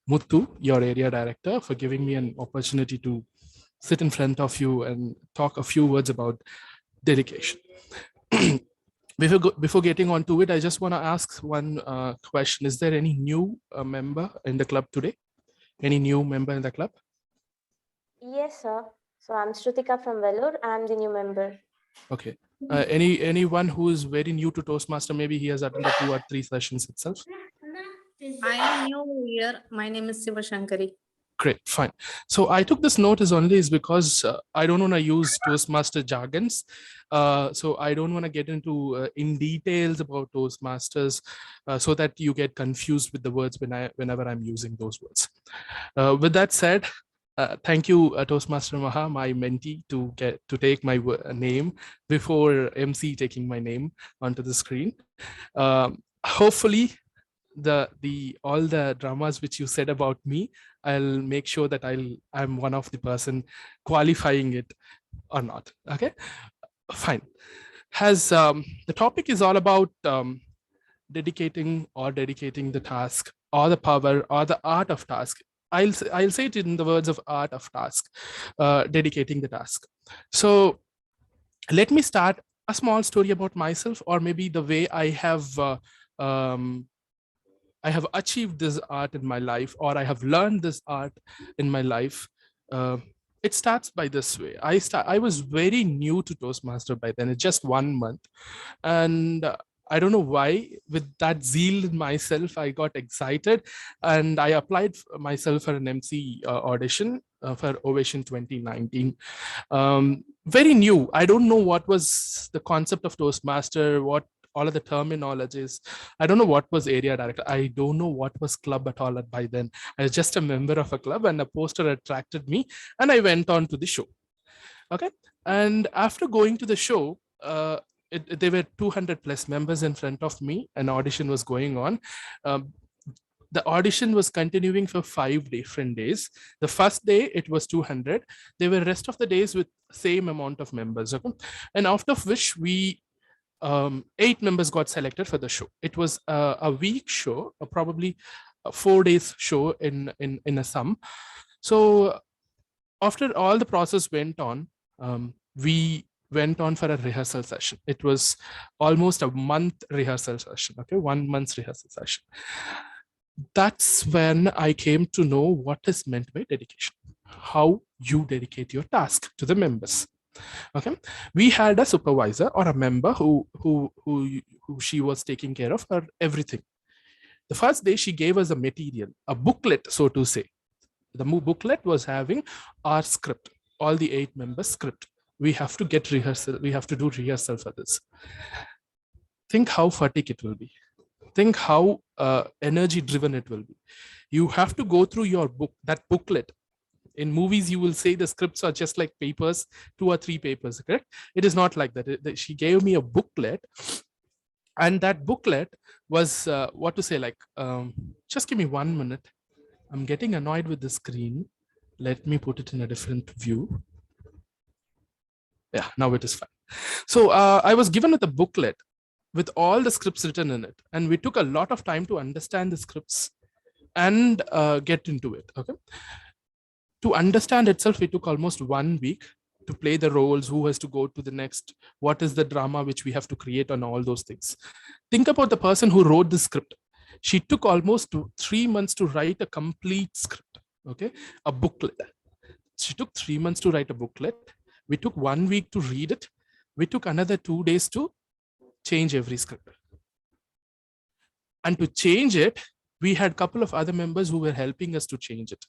Muthu, your area director, for giving me an opportunity to sit in front of you and talk a few words about dedication. Before getting on to it, I just want to ask one question. Is there any new member in the club today? Any new member in the club?
Yes, sir. So I'm Shrutika from Vellore. I'm the new member.
Okay. Anyone who is very new to Toastmaster, maybe he has attended 2 or 3 sessions itself?
I am new here. My name is Siva Shankari.
Great, fine. So I took this note is because I don't want to use Toastmaster jargons. So I don't want to get into in details about Toastmasters so that you get confused with the words whenever I'm using those words. With that said, thank you, Toastmaster Maha, my mentee, to take my name before MC taking my name onto the screen. Hopefully, all the dramas which you said about me, I'll make sure that I'm one of the person qualifying it or not. Okay, fine. The topic is all about dedicating the task, or the power, or the art of task. I'll say it in the words of art of task, dedicating the task. So let me start a small story about myself, or maybe the way I have achieved this art in my life, or I have learned this art in my life. It starts by this way. I was very new to Toastmaster by then. It's just 1 month, and I don't know why, with that zeal in myself, I got excited and I applied myself for an MC audition for Ovation 2019. Very new. I don't know what was the concept of Toastmaster, what all of the terminologies. I don't know what was area director. I don't know what was club at all by then. I was just a member of a club, and a poster attracted me and I went on to the show. Okay. And after going to the show, there were 200 plus members in front of me. An audition was going on. The audition was continuing for 5 different days. The first day it was 200. There were rest of the days with same amount of members. Okay? And out of which we 8 members got selected for the show. It was a week show, probably a 4 days show in a sum. So after all the process went on, we went on for a rehearsal session. It was almost a month rehearsal session. Okay, 1 month's rehearsal session. That's when I came to know what is meant by dedication, how you dedicate your task to the members. Okay, we had a supervisor or a member who she was taking care of her everything. The first day she gave us a material, a booklet, so to say. The booklet was having our script, all the 8 members script. We have to get rehearsal. We have to do rehearsal for this. Think how fatigue it will be. Think how energy driven it will be. You have to go through your book, that booklet. In movies, you will say the scripts are just like papers, 2 or 3 papers, correct? It is not like that. She gave me a booklet, and that booklet was what to say, like, just give me 1 minute. I'm getting annoyed with the screen. Let me put it in a different view. Yeah, now it is fine. So I was given with a booklet with all the scripts written in it. And we took a lot of time to understand the scripts and get into it. Okay. To understand itself, it took almost 1 week to play the roles, who has to go to the next, what is the drama which we have to create on all those things. Think about the person who wrote the script. She took almost 3 months to write a complete script. Okay, a booklet. She took 3 months to write a booklet. We took 1 week to read it. We took another 2 days to change every script. And to change it, we had a couple of other members who were helping us to change it.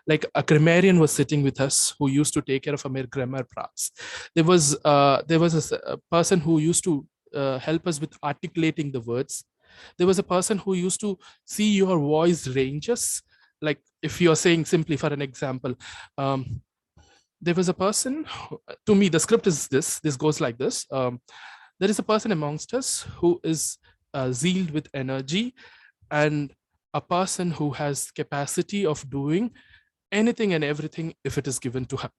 Like a grammarian was sitting with us who used to take care of our grammar parts. There was a person who used to help us with articulating the words. There was a person who used to see your voice ranges. Like if you're saying simply, for an example, there was a person, to me, the script is this goes like this. There is a person amongst us who is zealed with energy and a person who has capacity of doing anything and everything if it is given to her.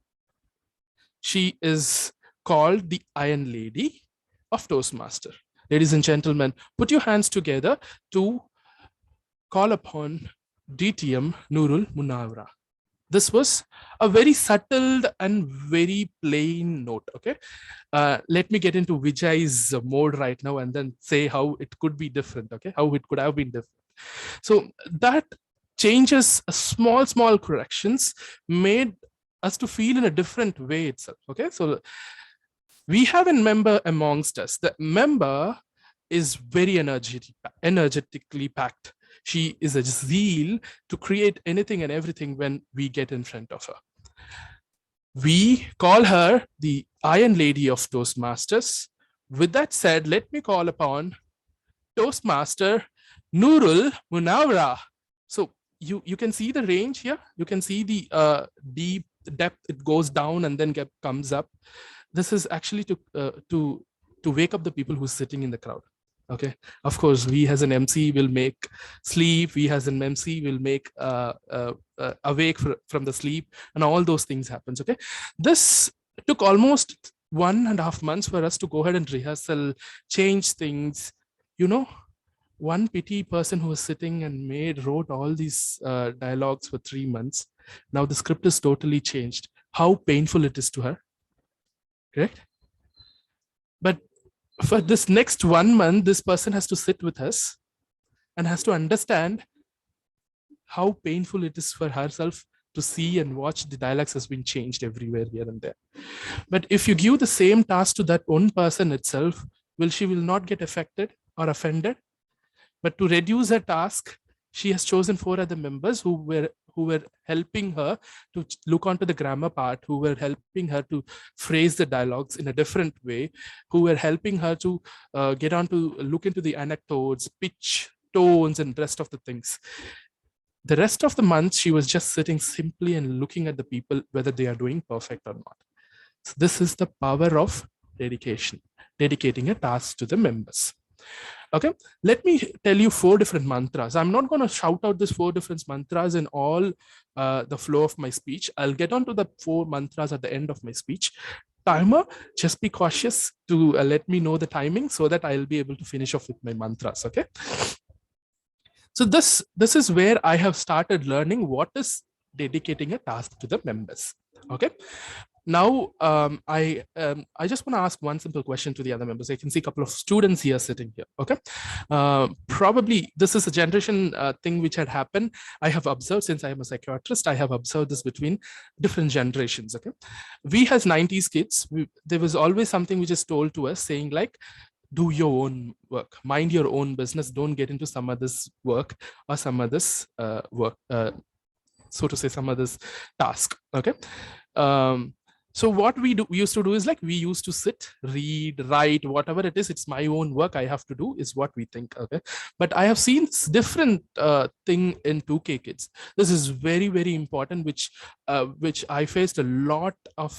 She is called the Iron Lady of Toastmaster. Ladies and gentlemen, put your hands together to call upon DTM Nurul Munawara. This was a very subtle and very plain note. Okay, let me get into Vijay's mode right now and then say how it could be different. Okay, how it could have been different. So that changes, small corrections made us to feel in a different way itself. Okay, so we have a member amongst us. The member is very energetically packed. She is a zeal to create anything and everything when we get in front of her. We call her the Iron Lady of Toastmasters. With that said, let me call upon Toastmaster Nurul Munawara. So you can see the range here. You can see the deep depth. It goes down and then comes up. This is actually to wake up the people who's sitting in the crowd. Okay, of course, we as an MC will make sleep. We as an MC will make awake from the sleep, and all those things happens. Okay, this took almost 1.5 months for us to go ahead and rehearsal, change things. You know, one pity person who was sitting and wrote all these dialogues for 3 months. Now the script is totally changed. How painful it is to her, correct? But for this next 1 month, this person has to sit with us and has to understand how painful it is for herself to see and watch the dialogues has been changed everywhere here and there. But if you give the same task to that one person itself, she will not get affected or offended. But to reduce her task, she has chosen 4 other members who were helping her to look onto the grammar part, who were helping her to phrase the dialogues in a different way, who were helping her to get on to look into the anecdotes, pitch, tones, and rest of the things. The rest of the month, she was just sitting simply and looking at the people, whether they are doing perfect or not. So this is the power of dedication. dedicating a task to the members. Okay, let me tell you 4 different mantras. I'm not going to shout out these 4 different mantras in all the flow of my speech. I'll get on to the 4 mantras at the end of my speech. Timer, just be cautious to let me know the timing so that I'll be able to finish off with my mantras. Okay. So this is where I have started learning what is dedicating a task to the members. Okay. Now, I just want to ask one simple question to the other members. I can see a couple of students here sitting here. Okay, probably this is a generation thing which had happened. I have observed, since I am a psychiatrist, I have observed this between different generations. Okay, we as 90s kids, there was always something which is told to us saying like, do your own work, mind your own business, don't get into some other's work or some other's work, so to say, some other's task. Okay. So what we used to do is like, we used to sit, read, write, whatever it is, it's my own work, I have to do, is what we think. Okay, but I have seen this different thing in 2K kids. This is very, very important, which I faced a lot of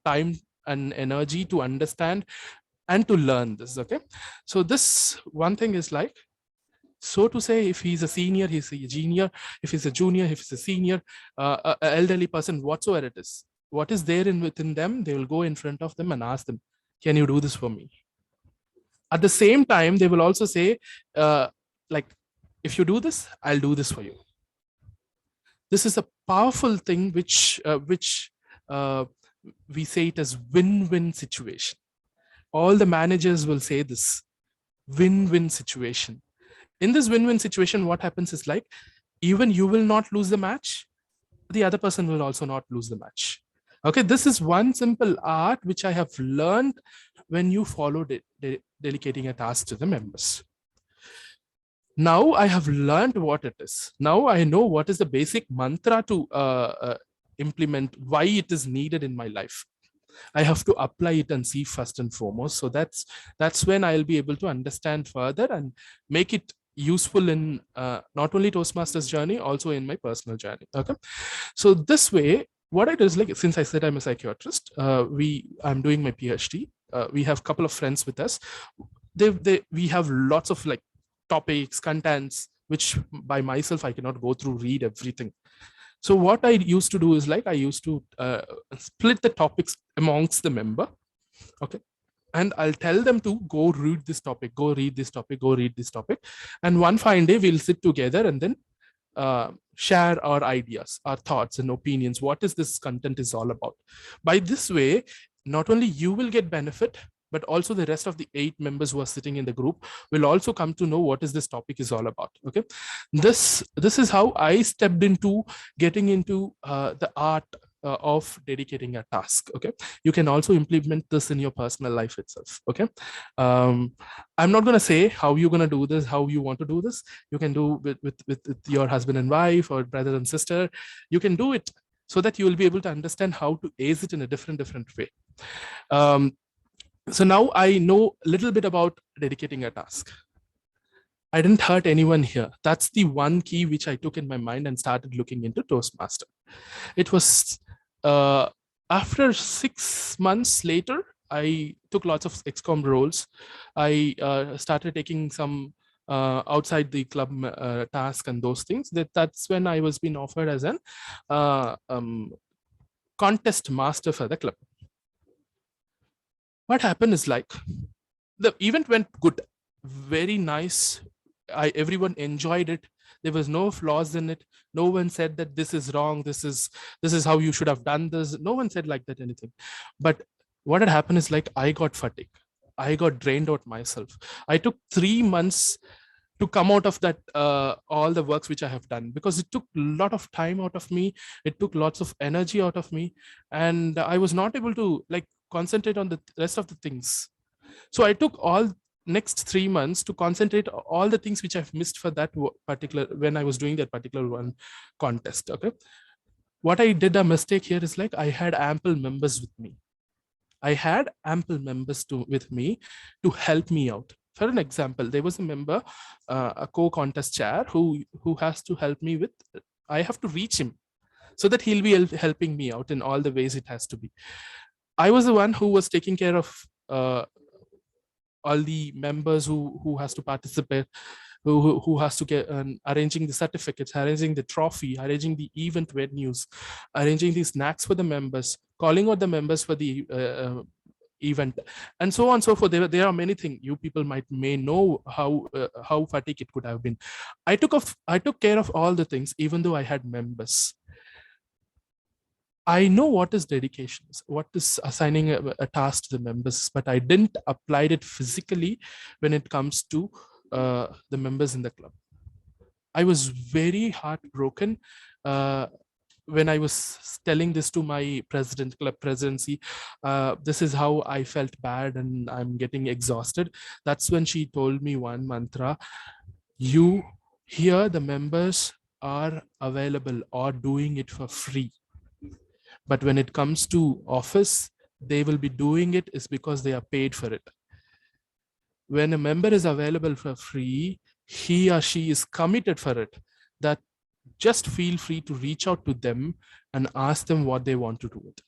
time and energy to understand and to learn this. Okay, so this one thing is like, so to say, if he's a senior, he's a junior, if he's a junior, if he's a senior, an elderly person, whatsoever it is, what is there within them, they will go in front of them and ask them, can you do this for me? At the same time, they will also say, like, if you do this, I'll do this for you. This is a powerful thing, which we say it as win-win situation. All the managers will say this, win-win situation. In this win-win situation, what happens is like, even you will not lose the match, the other person will also not lose the match. Okay, this is one simple art which I have learned when you follow delegating a task to the members. Now I have learned what it is. Now I know what is the basic mantra to implement, why it is needed in my life. I have to apply it and see first and foremost. So that's when I'll be able to understand further and make it useful in not only Toastmasters journey, also in my personal journey. Okay, so this way, what I do is like, since I said I'm a psychiatrist, I'm doing my PhD. We have a couple of friends with us. We have lots of like topics, contents, which by myself I cannot go through, read everything. So what I used to do is like, I used to split the topics amongst the member. Okay, and I'll tell them to go read this topic, go read this topic, go read this topic. And one fine day we'll sit together and then share our ideas, our thoughts and opinions. What is this content is all about? By this way, not only you will get benefit, but also the rest of the 8 members who are sitting in the group will also come to know what is this topic is all about. Okay, this is how I stepped into getting into the art of dedicating a task. Okay, you can also implement this in your personal life itself. Okay, I'm not going to say how you're going to do this, how you want to do this. You can do with your husband and wife or brother and sister. You can do it so that you will be able to understand how to ace it in a different way. So now I know a little bit about dedicating a task. I didn't hurt anyone here. That's the one key which I took in my mind and started looking into Toastmaster. It was after 6 months later, I took lots of XCOM roles. I started taking some outside the club task and those things. That's when I was being offered as an contest master for the club. What happened is like, the event went good, very nice. Everyone enjoyed it. There was no flaws in it. No one said that this is wrong, this is how you should have done this. No one said like that anything. But what had happened is like, I got fatigued. I got drained out myself. I took 3 months to come out of that, all the works which I have done, because it took a lot of time out of me. It took lots of energy out of me, and I was not able to like concentrate on the rest of the things. So I took all next 3 months to concentrate all the things which I've missed for that particular, when I was doing that particular one contest. Okay, what I did a mistake here is like, I had ample members with me. I had ample members with me to help me out. For an example, there was a member, a co-contest chair, who has to help me with, I have to reach him so that he'll be helping me out in all the ways it has to be. I was the one who was taking care of all the members who has to participate, who has to get arranging the certificates, arranging the trophy, arranging the event venues, arranging the snacks for the members, calling out the members for the event, and so on and so forth. There are many things. You people may know how fatigue it could have been. I took care of all the things, even though I had members. I know what is dedication, what is assigning a task to the members, but I didn't apply it physically when it comes to the members in the club. I was very heartbroken when I was telling this to my club presidency. This is how I felt bad and I'm getting exhausted. That's when she told me one mantra: you here, the members are available or doing it for free. But when it comes to office, they will be doing it is because they are paid for it. When a member is available for free, he or she is committed for it. That just feel free to reach out to them and ask them what they want to do with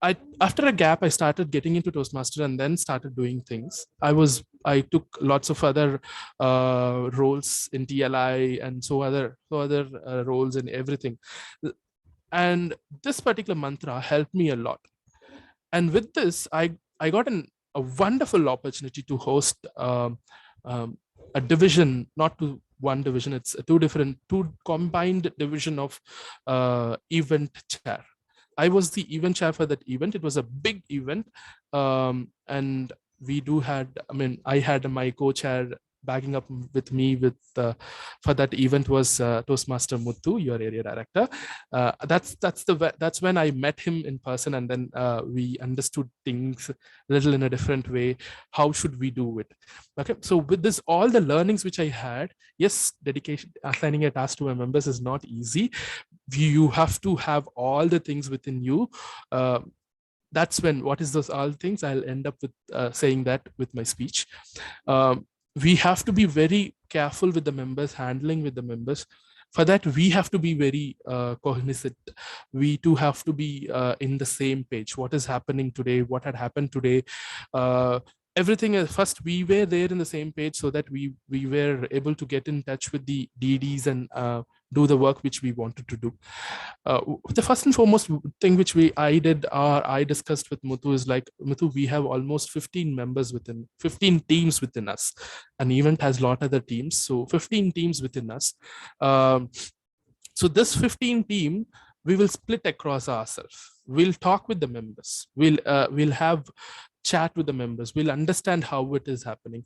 it. After a gap, I started getting into Toastmaster and then started doing things. I took lots of other roles in TLI and so other roles in everything. And this particular mantra helped me a lot. And with this, I got a wonderful opportunity to host a division, not to one division, it's two combined division of event chair. I was the event chair for that event. It was a big event. And I had my co-chair backing up with me for that event was Toastmaster Muthu, your area director. That's when I met him in person, and then we understood things a little in a different way. How should we do it? Okay, so with this, all the learnings which I had, yes, dedication, assigning a task to my members is not easy. You have to have all the things within you. That's when, what is those all things? I'll end up with saying that with my speech. We have to be very careful with the members, handling with the members. For that, we have to be very cognizant. We too have to be in the same page. What is happening today? What had happened today? Everything is, first we were there in the same page so that we were able to get in touch with the DDs and do the work which we wanted to do. The first and foremost thing which I discussed with Muthu is like, Muthu, we have almost 15 teams within us. An event has a lot of other teams, so 15 teams within us. So this 15 team, we will split across ourselves. We'll talk with the members. We'll have chat with the members. We'll understand how it is happening.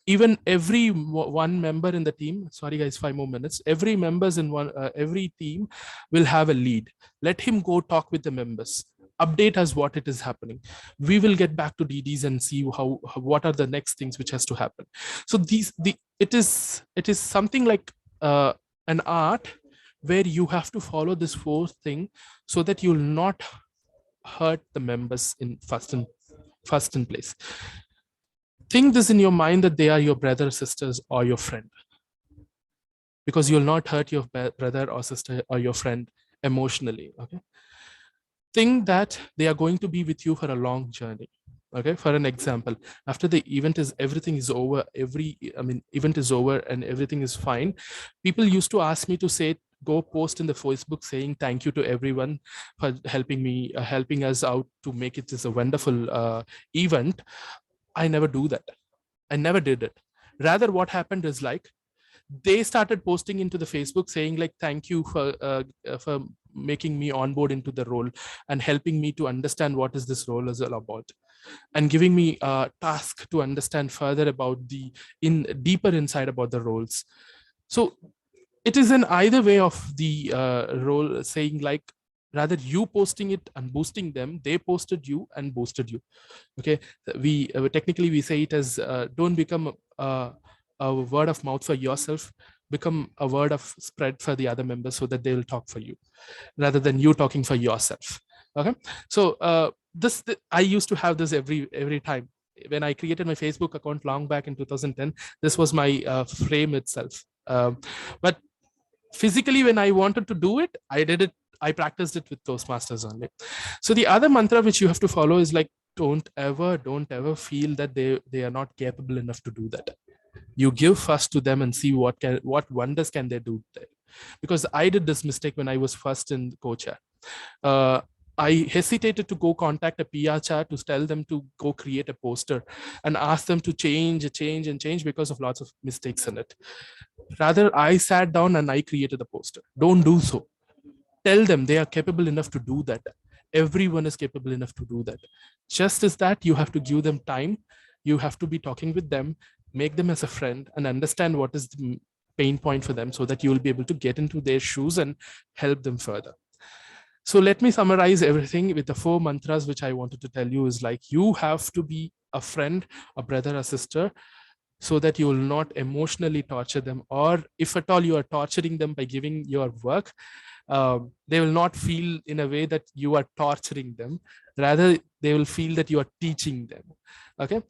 Even every one member in the team, sorry guys, 5 more minutes. Every members in every team will have a lead. Let him go talk with the members. Update us what it is happening. We will get back to DDs and see what are the next things which has to happen. So it is something like an art where you have to follow this 4th thing so that you'll not hurt the members in first in place. Think this in your mind that they are your brother, sisters, or your friend, because you'll not hurt your brother or sister or your friend emotionally. Okay. Think that they are going to be with you for a long journey. Okay. For an example, after the event everything is over, event is over and everything is fine. People used to ask me to go post in the Facebook saying thank you to everyone for helping us out to make it this a wonderful event. I never do that. I never did it. Rather, what happened is like, they started posting into the Facebook saying like, thank you for making me on board into the role and helping me to understand what is this role is all about, and giving me a task to understand further about deeper inside about the roles. So it is an either way of the role saying like, rather you posting it and boosting them, they posted you and boosted you. Okay, we technically we say it as don't become a word of mouth for yourself, become a word of spread for the other members so that they will talk for you rather than you talking for yourself. Okay, so I used to have this every time. When I created my Facebook account long back in 2010, this was my frame itself. But physically, when I wanted to do it, I did it. I practiced it with Toastmasters only. So the other mantra which you have to follow is like, don't ever feel that they are not capable enough to do that. You give first to them and see what wonders can they do there. Because I did this mistake when I was first in co-chair. I hesitated to go contact a PR chair to tell them to go create a poster and ask them to change because of lots of mistakes in it. Rather, I sat down and I created a poster. Don't do so. Tell them they are capable enough to do that. Everyone is capable enough to do that. Just as that, you have to give them time. You have to be talking with them, make them as a friend, and understand what is the pain point for them so that you will be able to get into their shoes and help them further. So let me summarize everything with the 4 mantras which I wanted to tell you is like, you have to be a friend, a brother, a sister, so that you will not emotionally torture them, or if at all you are torturing them by giving your work, they will not feel in a way that you are torturing them. Rather, they will feel that you are teaching them. Okay.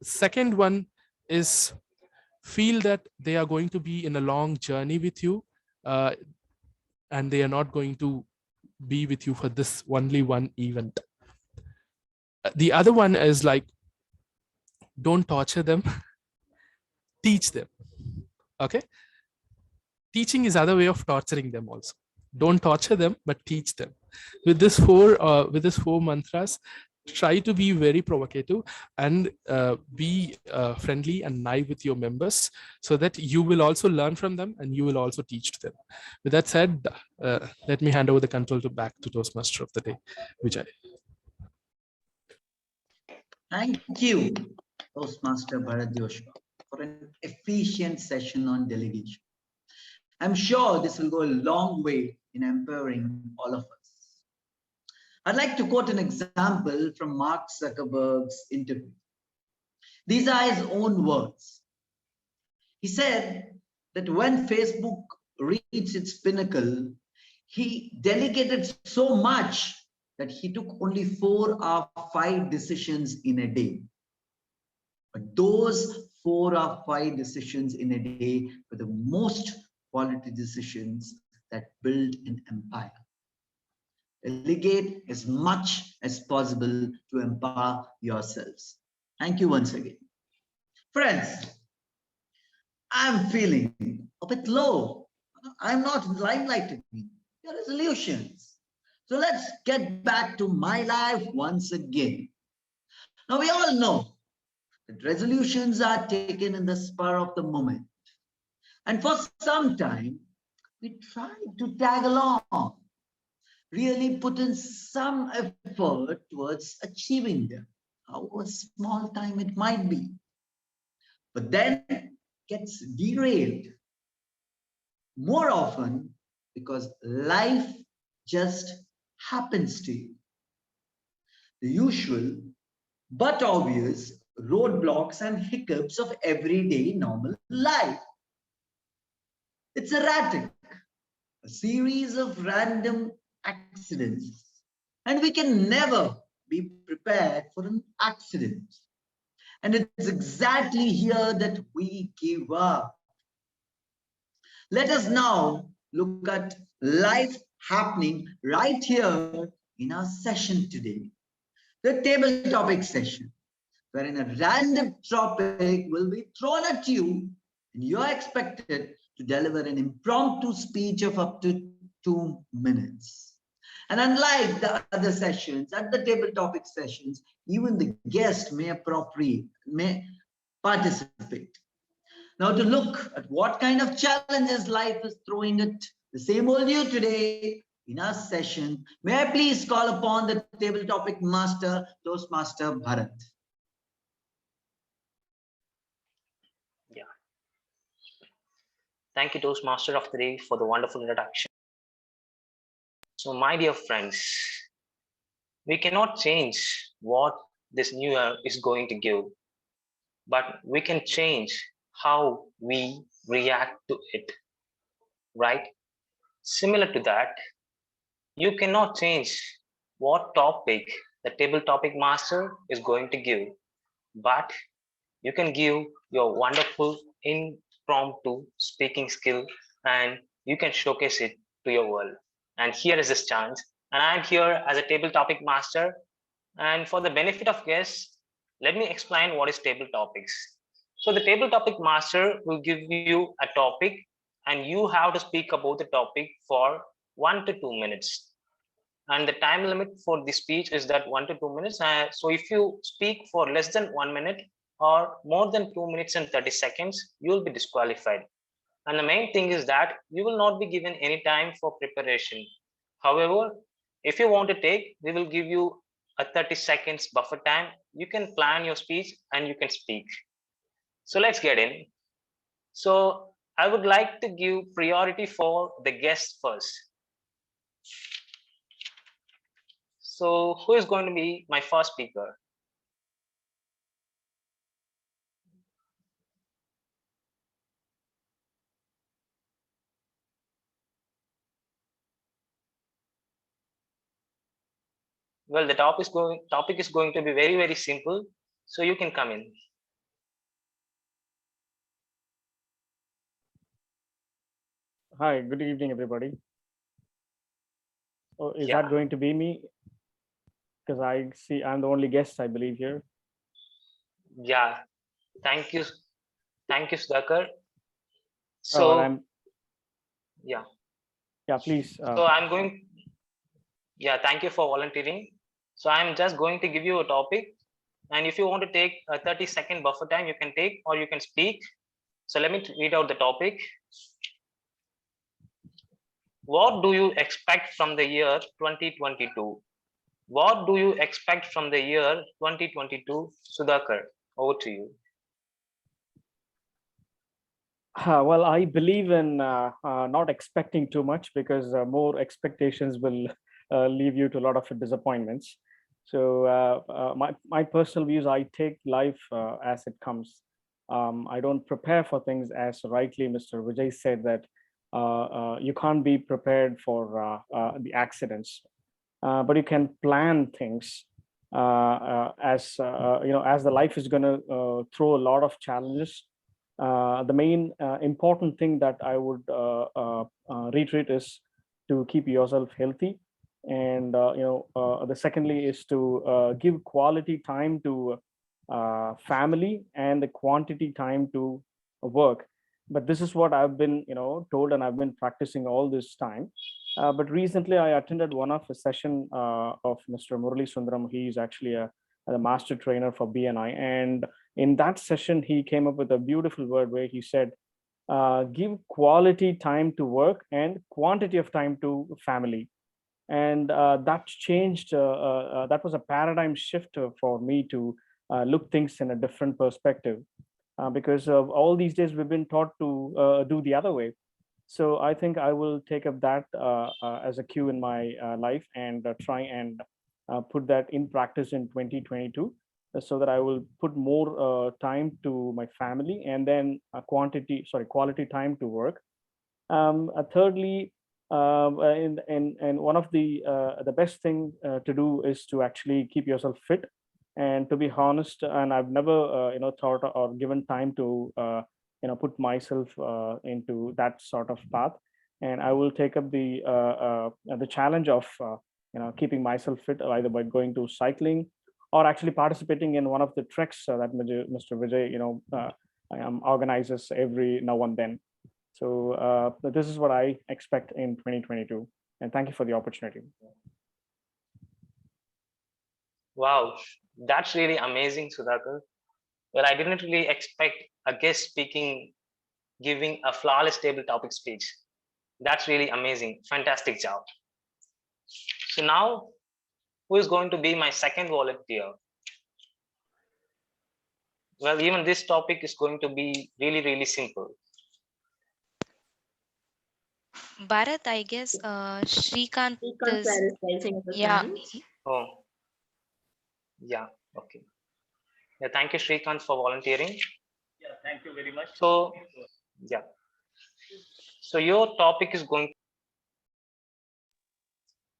Second one is feel that they are going to be in a long journey with you, and they are not going to be with you for this only one event. The other one is like, don't torture them, teach them. Okay. Teaching is other way of torturing them also. Don't torture them, but teach them. With this four mantras, try to be very provocative and be friendly and nice with your members, so that you will also learn from them and you will also teach to them. With that said, let me hand over the control back to Toastmaster of the day, Vijay.
Thank you, Toastmaster Bharat Joshua, for an efficient session on delegation. I'm sure this will go a long way in empowering all of us. I'd like to quote an example from Mark Zuckerberg's interview. These are his own words. He said that when Facebook reached its pinnacle, he delegated so much that he took only 4 or 5 decisions in a day. But those 4 or 5 decisions in a day were the most quality decisions that build an empire. Delegate as much as possible to empower yourselves. Thank you once again. Friends, I'm feeling a bit low. I'm not limelighting your resolutions. So let's get back to my life once again. Now we all know that resolutions are taken in the spur of the moment. And for some time, we try to tag along, really put in some effort towards achieving them, however small time it might be. But then gets derailed more often because life just happens to you. The usual but obvious roadblocks and hiccups of everyday normal life. It's erratic, a series of random accidents, and we can never be prepared for an accident. And it's exactly here that we give up. Let us now look at life happening right here in our session today, the table topic session, wherein a random topic will be thrown at you and you're expected to deliver an impromptu speech of up to 2 minutes. And unlike the other sessions, at the table topic sessions, even the guest may participate. Now to look at what kind of challenges life is throwing at the same old you today in our session, may I please call upon the table topic master, Toastmaster Bharat.
Yeah. Thank you, Toastmaster of the day, for the wonderful introduction. So, my dear friends, we cannot change what this new year is going to give, but we can change how we react to it, right? Similar to that, you cannot change what topic the table topic master is going to give, but you can give your wonderful impromptu speaking skill and you can showcase it to your world. And here is this chance. And I'm here as a table topic master And for the benefit of guests, let me explain what is table topics. So the table topic master will give you a topic and you have to speak about the topic for 1 to 2 minutes. And the time limit for the speech is that 1 to 2 minutes. So if you speak for less than 1 minute or more than 2 minutes and 30 seconds, you will be disqualified. And the main thing is that you will not be given any time for preparation. However, if you want to take, we will give you a 30 seconds buffer time. You can plan your speech and you can speak. So let's get in. So I would like to give priority for the guests first. So who is going to be my first speaker? Well, the topic is going to be very, very simple. So you can come in.
Hi, good evening, everybody. Oh, is
Yeah.
that going to be me? Because I see I'm the only guest, I believe, here.
Yeah. Thank you, Sudhakar.
Oh, well,
So yeah.
Yeah, please.
So I'm going. Yeah, thank you for volunteering. So I'm just going to give you a topic, and if you want to take a 30-second buffer time, you can take or you can speak. So let me read out the topic. What do you expect from the year 2022? What do you expect from the year 2022? Sudhakar, over to you.
Well, I believe in not expecting too much, because more expectations will leave you to a lot of disappointments. So my personal views, I take life as it comes. I don't prepare for things, as rightly Mr. Vijay said, that you can't be prepared for the accidents, but you can plan things as as the life is going to throw a lot of challenges. The main important thing that I would reiterate is to keep yourself healthy, and the secondly is to give quality time to family and the quantity time to work. But this is what I've been told, and I've been practicing all this time. But recently I attended one of a session of Mr. Murali Sundaram. He's actually a master trainer for BNI, and in that session he came up with a beautiful word where he said, give quality time to work and quantity of time to family. And that changed, that was a paradigm shift for me to look things in a different perspective, because of all these days we've been taught to do the other way. So I think I will take up that as a cue in my life, and try and put that in practice in 2022, so that I will put more time to my family, and then quality time to work. Thirdly, and one of the best thing to do is to actually keep yourself fit. And to be honest, and I've never thought or given time to put myself into that sort of path. And I will take up the challenge of keeping myself fit, either by going to cycling or actually participating in one of the treks that Mr. Vijay organizes every now and then. So this is what I expect in 2022. And thank you for the opportunity.
Wow, that's really amazing, Sudhakar. Well, I didn't really expect a guest speaking, giving a flawless table topic speech. That's really amazing. Fantastic job. So now, who is going to be my second volunteer? Well, even this topic is going to be really, really simple.
Bharat, I guess Shrikant is. Yeah.
Oh, yeah. Okay. Yeah, thank you, Shrikant, for volunteering.
Yeah, thank you very much.
So, yeah. So your topic is going.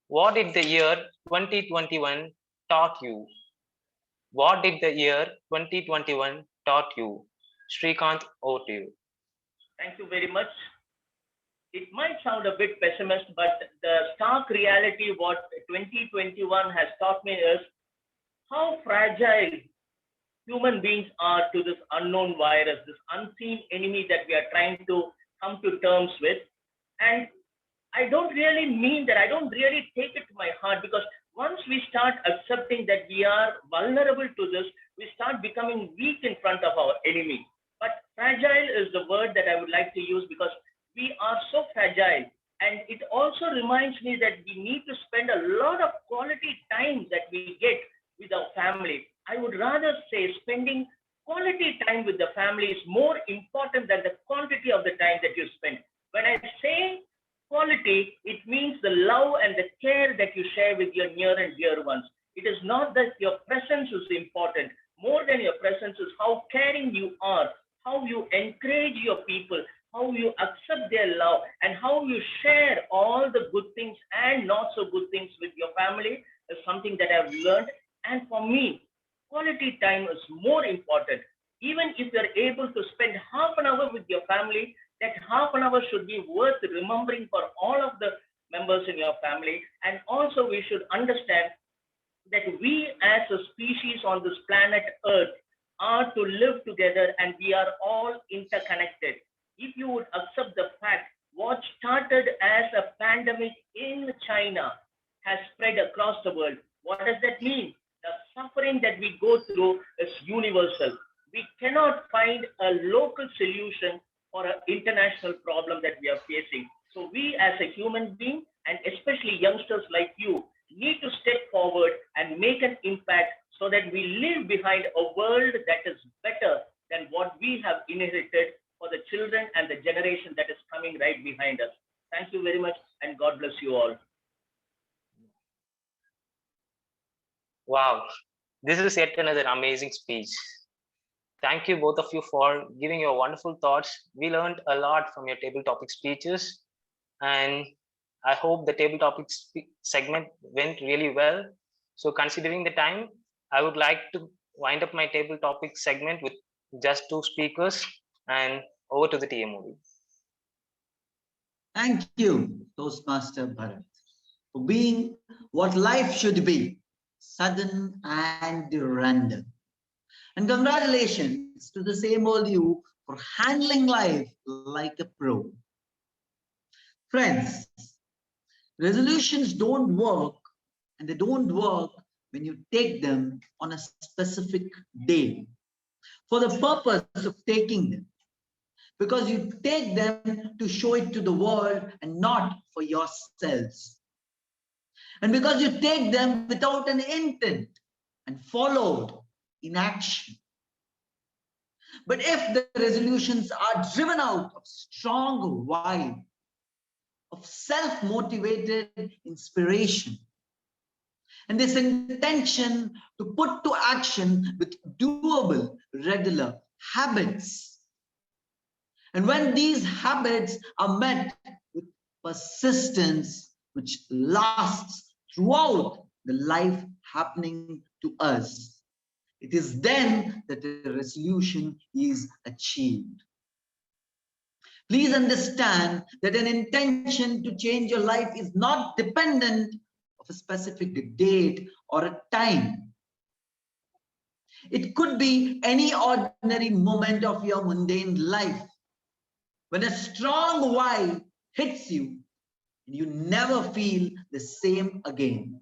What did the year 2021 taught you? What did the year 2021 taught you? Shrikant, over to you.
Thank you very much. It might sound a bit pessimist, but the stark reality what 2021 has taught me is how fragile human beings are to this unknown virus, this unseen enemy that we are trying to come to terms with. And I don't really mean that, I don't really take it to my heart, because once we start accepting that we are vulnerable to this, we start becoming weak in front of our enemy. But fragile is the word that I would like to use, because we are so fragile. And it also reminds me that we need to spend a lot of quality time that we get with our family. I would rather say spending quality time with the family is more important than the quantity of the time that you spend. When I say quality, it means the love and the care that you share with your near and dear ones. It is not that your presence is important. More than your presence is how caring you are, how you encourage your people, how you accept their love, and how you share all the good things and not so good things with your family is something that I've learned. And for me, quality time is more important. Even if you're able to spend half an hour with your family, that half an hour should be worth remembering for all of the members in your family. And also we should understand that we as a species on this planet Earth are to live together, and we are all interconnected. If you would accept the fact what started as a pandemic in China has spread across the world, what does that mean? The suffering that we go through is universal. We cannot find a local solution for an international problem that we are facing. So we as a human being, and especially youngsters like you, need to step forward and make an impact so that we leave behind a world that is better than what we have inherited for the children and the generation that is coming right behind us. Thank you very much, and God bless you all.
Wow, this is yet another amazing speech. Thank you both of you for giving your wonderful thoughts. We learned a lot from your table topic speeches, and I hope the table topic segment went really well. So considering the time, I would like to wind up my table topic segment with just 2 speakers, and over to the TMOD.
Thank you, Toastmaster Bharat, for being what life should be, sudden and random. And congratulations to the same old you for handling life like a pro. Friends, resolutions don't work, and they don't work when you take them on a specific day for the purpose of taking them, because you take them to show it to the world and not for yourselves, and because you take them without an intent and followed in action. But if the resolutions are driven out of strong vibe, of self-motivated inspiration, and this intention to put to action with doable, regular habits, and when these habits are met with persistence, which lasts throughout the life happening to us, it is then that the resolution is achieved. Please understand that an intention to change your life is not dependent of a specific date or a time. It could be any ordinary moment of your mundane life when a strong why hits you and you never feel the same again.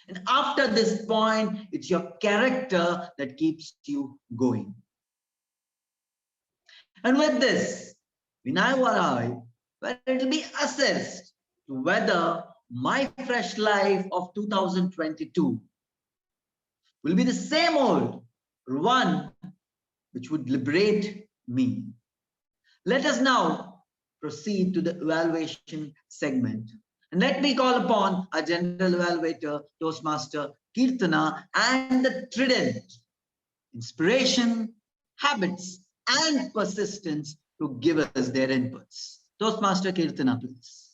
And after this point, it's your character that keeps you going. And with this, we now arrive where it will be assessed to whether my fresh life of 2022 will be the same old, or one which would liberate me. Let us now proceed to the evaluation segment. And let me call upon our general evaluator, Toastmaster Kirtana, and the trident, inspiration, habits, and persistence to give us their inputs. Toastmaster Kirtana, please.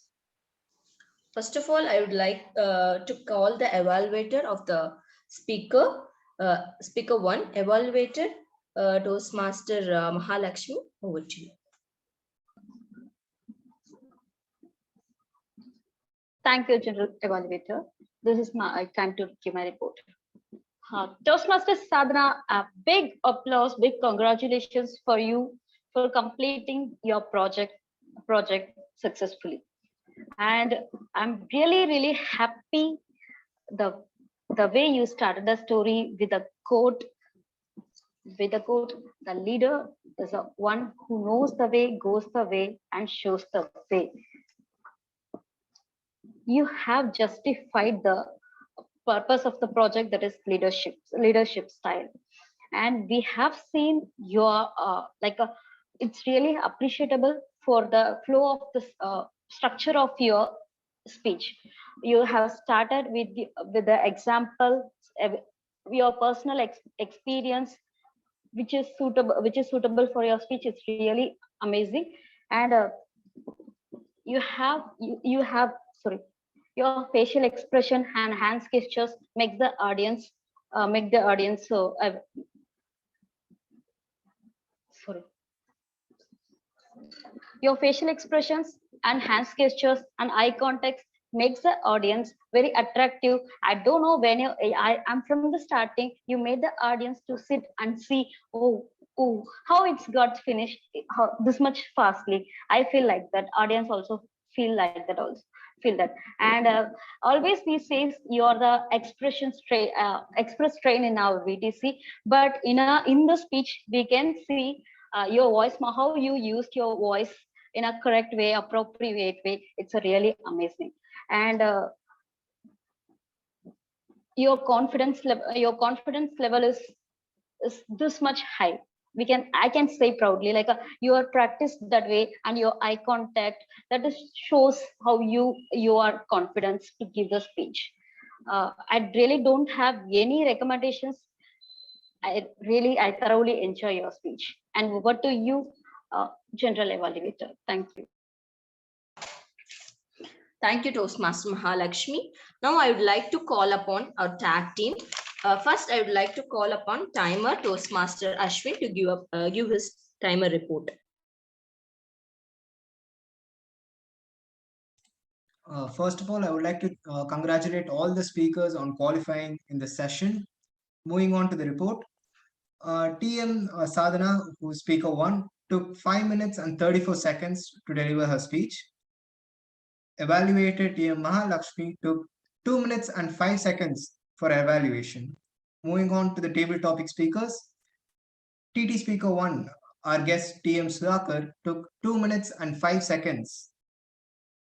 First of all, I would like to call the evaluator of the speaker, speaker 1, evaluator, Toastmaster Mahalakshmi. Over to you.
Thank you, General Evaluator. This is my time to give my report. Toastmasters Sadhana, a big applause, big congratulations for you for completing your project successfully. And I'm really happy the the way you started the story with a quote. The leader is the one who knows the way, goes the way, and shows the way. You have justified the purpose of the project, that is leadership style, and we have seen your it's really appreciable for the flow of the structure of your speech. You have started with the example, your personal experience, which is suitable for your speech. It's really amazing. And you have sorry, your facial expression and hands gestures make the audience so sorry, your facial expressions and hands gestures and eye contact makes the audience very attractive. I don't know when I'm from the starting, you made the audience to sit and see, oh, how it's got finished this much fastly. I feel like that audience also feel like that also feel that. And always we say you're the express train in our VTC, but in the speech we can see your voice, how you used your voice in a correct way, appropriate way. It's a really amazing. And your confidence level is this much high. I can say proudly, like you are practiced that way, and your eye contact, that is shows how you are confident to give the speech. I really don't have any recommendations. I thoroughly enjoy your speech. And over to you, General Evaluator. Thank you.
Thank you, Toastmaster Mahalakshmi. Now I would like to call upon our tag team. First, I would like to call upon timer Toastmaster Ashwin to give his timer report.
First of all, I would like to congratulate all the speakers on qualifying in the session. Moving on to the report, TM Sadhana, who is speaker 1, took 5 minutes and 34 seconds to deliver her speech. Evaluator TM Mahalakshmi took 2 minutes and 5 seconds for evaluation. Moving on to the table topic speakers, TT speaker 1, our guest TM Sudhakar, took 2 minutes and 5 seconds.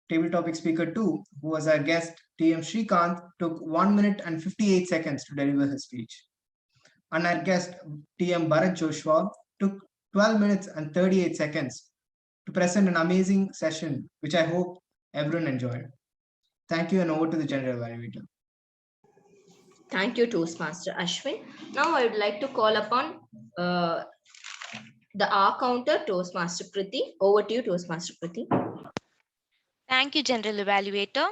Table topic speaker 2, who was our guest TM Srikanth, took 1 minute and 58 seconds to deliver his speech. And our guest TM Bharat Joshua took 12 minutes and 38 seconds to present an amazing session, which I hope everyone enjoyed. Thank you, and over to the General Evaluator.
Thank you, Toastmaster Ashwin. Now I would like to call upon the R counter, Toastmaster Kriti. Over to you, Toastmaster Kriti.
Thank you, General Evaluator.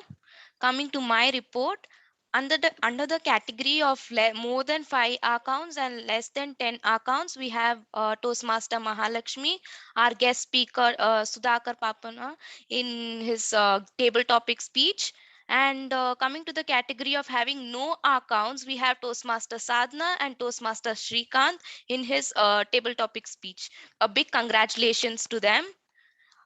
Coming to my report, under the category of more than 5 accounts and less than 10 accounts, we have Toastmaster Mahalakshmi, our guest speaker Sudhakar Papana in his table topic speech. And coming to the category of having no accounts, we have Toastmaster Sadhana and Toastmaster Srikanth in his table topic speech. A big congratulations to them.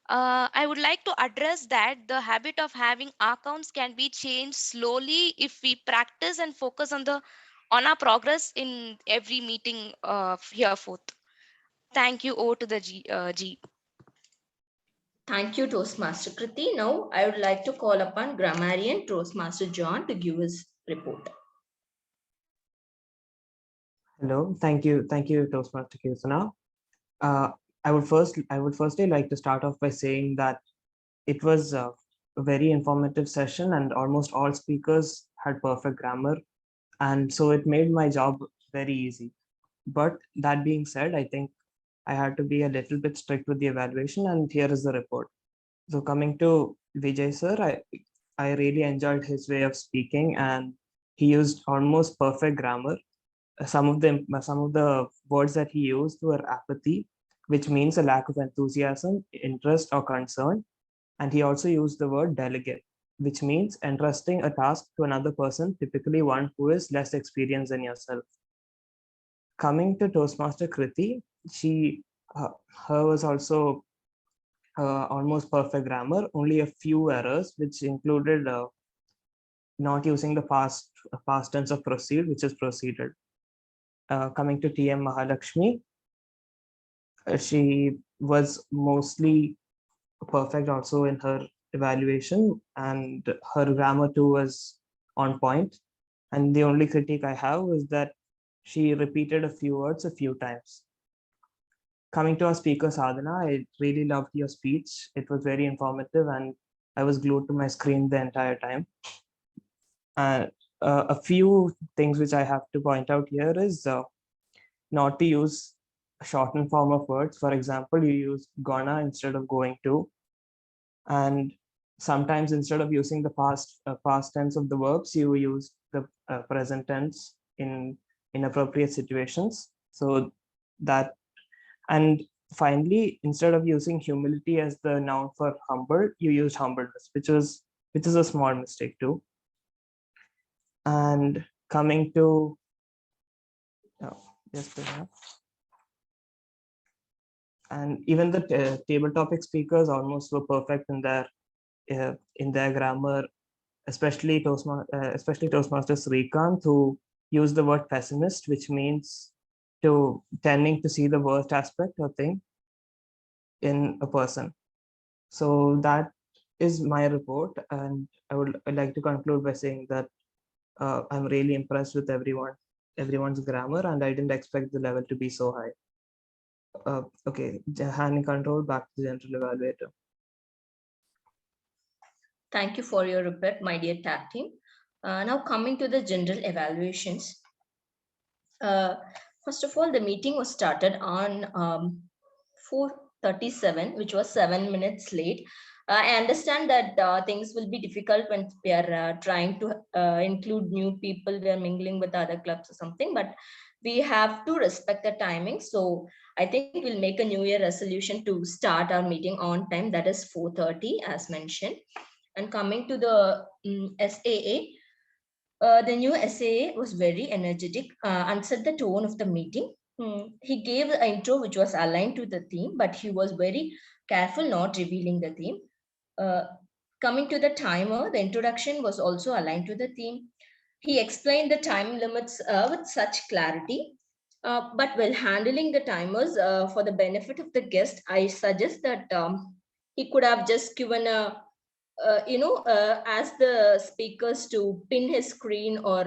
I would like to address that the habit of having accounts can be changed slowly if we practice and focus on our progress in every meeting hereforth. Thank you. Over to the G.
Thank you, Toastmaster Kriti. Now I would like to call upon grammarian Toastmaster John to give his report.
Hello, thank you, Toastmaster Kirtana. I would firstly like to start off by saying that it was a very informative session, and almost all speakers had perfect grammar, and so it made my job very easy. But that being said, I think I had to be a little bit strict with the evaluation, and here is the report. So coming to Vijay sir, I really enjoyed his way of speaking, and he used almost perfect grammar. Some of the words that he used were apathy, which means a lack of enthusiasm, interest, or concern. And he also used the word delegate, which means entrusting a task to another person, typically one who is less experienced than yourself. Coming to Toastmaster Kriti, her was also almost perfect grammar, only a few errors, which included not using the past tense of proceed, which is proceeded. Coming to TM Mahalakshmi, she was mostly perfect also in her evaluation, and her grammar too was on point. And the only critique I have is that she repeated a few words a few times. Coming to our speaker Sadhana, I really loved your speech. It was very informative and I was glued to my screen the entire time. A few things which I have to point out here is not to use a shortened form of words. For example, you use gonna instead of going to, and sometimes instead of using the past tense of the verbs, you use the present tense in inappropriate situations. So that, and finally, instead of using humility as the noun for humble, you used humbleness, which is a small mistake too. And coming to just a minute. And even the table topic speakers almost were perfect in their grammar, especially Toastmaster Srikanth, who used the word pessimist, which means tending to see the worst aspect or thing in a person. So that is my report, and I'd like to conclude by saying that I'm really impressed with everyone's grammar, and I didn't expect the level to be so high. Okay, handing control back to the general evaluator.
Thank you for your report, my dear tag team. Now coming to the general evaluations. First of all, the meeting was started on 4:37, which was 7 minutes late. I understand that things will be difficult when we are trying to include new people, we are mingling with other clubs or something, but we have to respect the timing. So I think we'll make a New Year resolution to start our meeting on time, that is 4:30 as mentioned. And coming to the SAA, the new SAA was very energetic and set the tone of the meeting. He gave an intro which was aligned to the theme, but he was very careful not revealing the theme. Coming to the timer, the introduction was also aligned to the theme. He explained the time limits with such clarity. But while handling the timers for the benefit of the guest, I suggest that he could have just given a ask the speakers to pin his screen or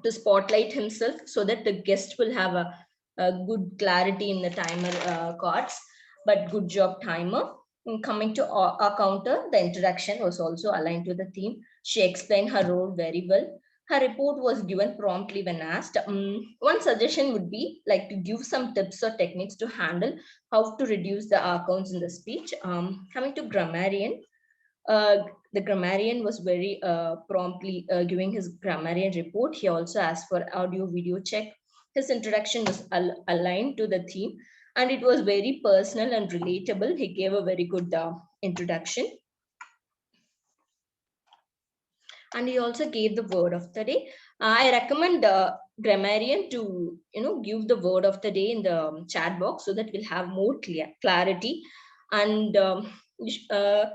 to spotlight himself so that the guest will have a good clarity in the timer cards. But good job, timer. Coming to our counter, the introduction was also aligned to the theme. She explained her role very well. Her report was given promptly when asked. One suggestion would be like to give some tips or techniques to handle how to reduce the accounts in the speech. Coming to grammarian, the grammarian was very promptly giving his grammarian report. He also asked for audio video check. His introduction was aligned to the theme and it was very personal and relatable. He gave a very good introduction. And he also gave the word of the day. I recommend grammarian to give the word of the day in the chat box so that we'll have more clarity. And I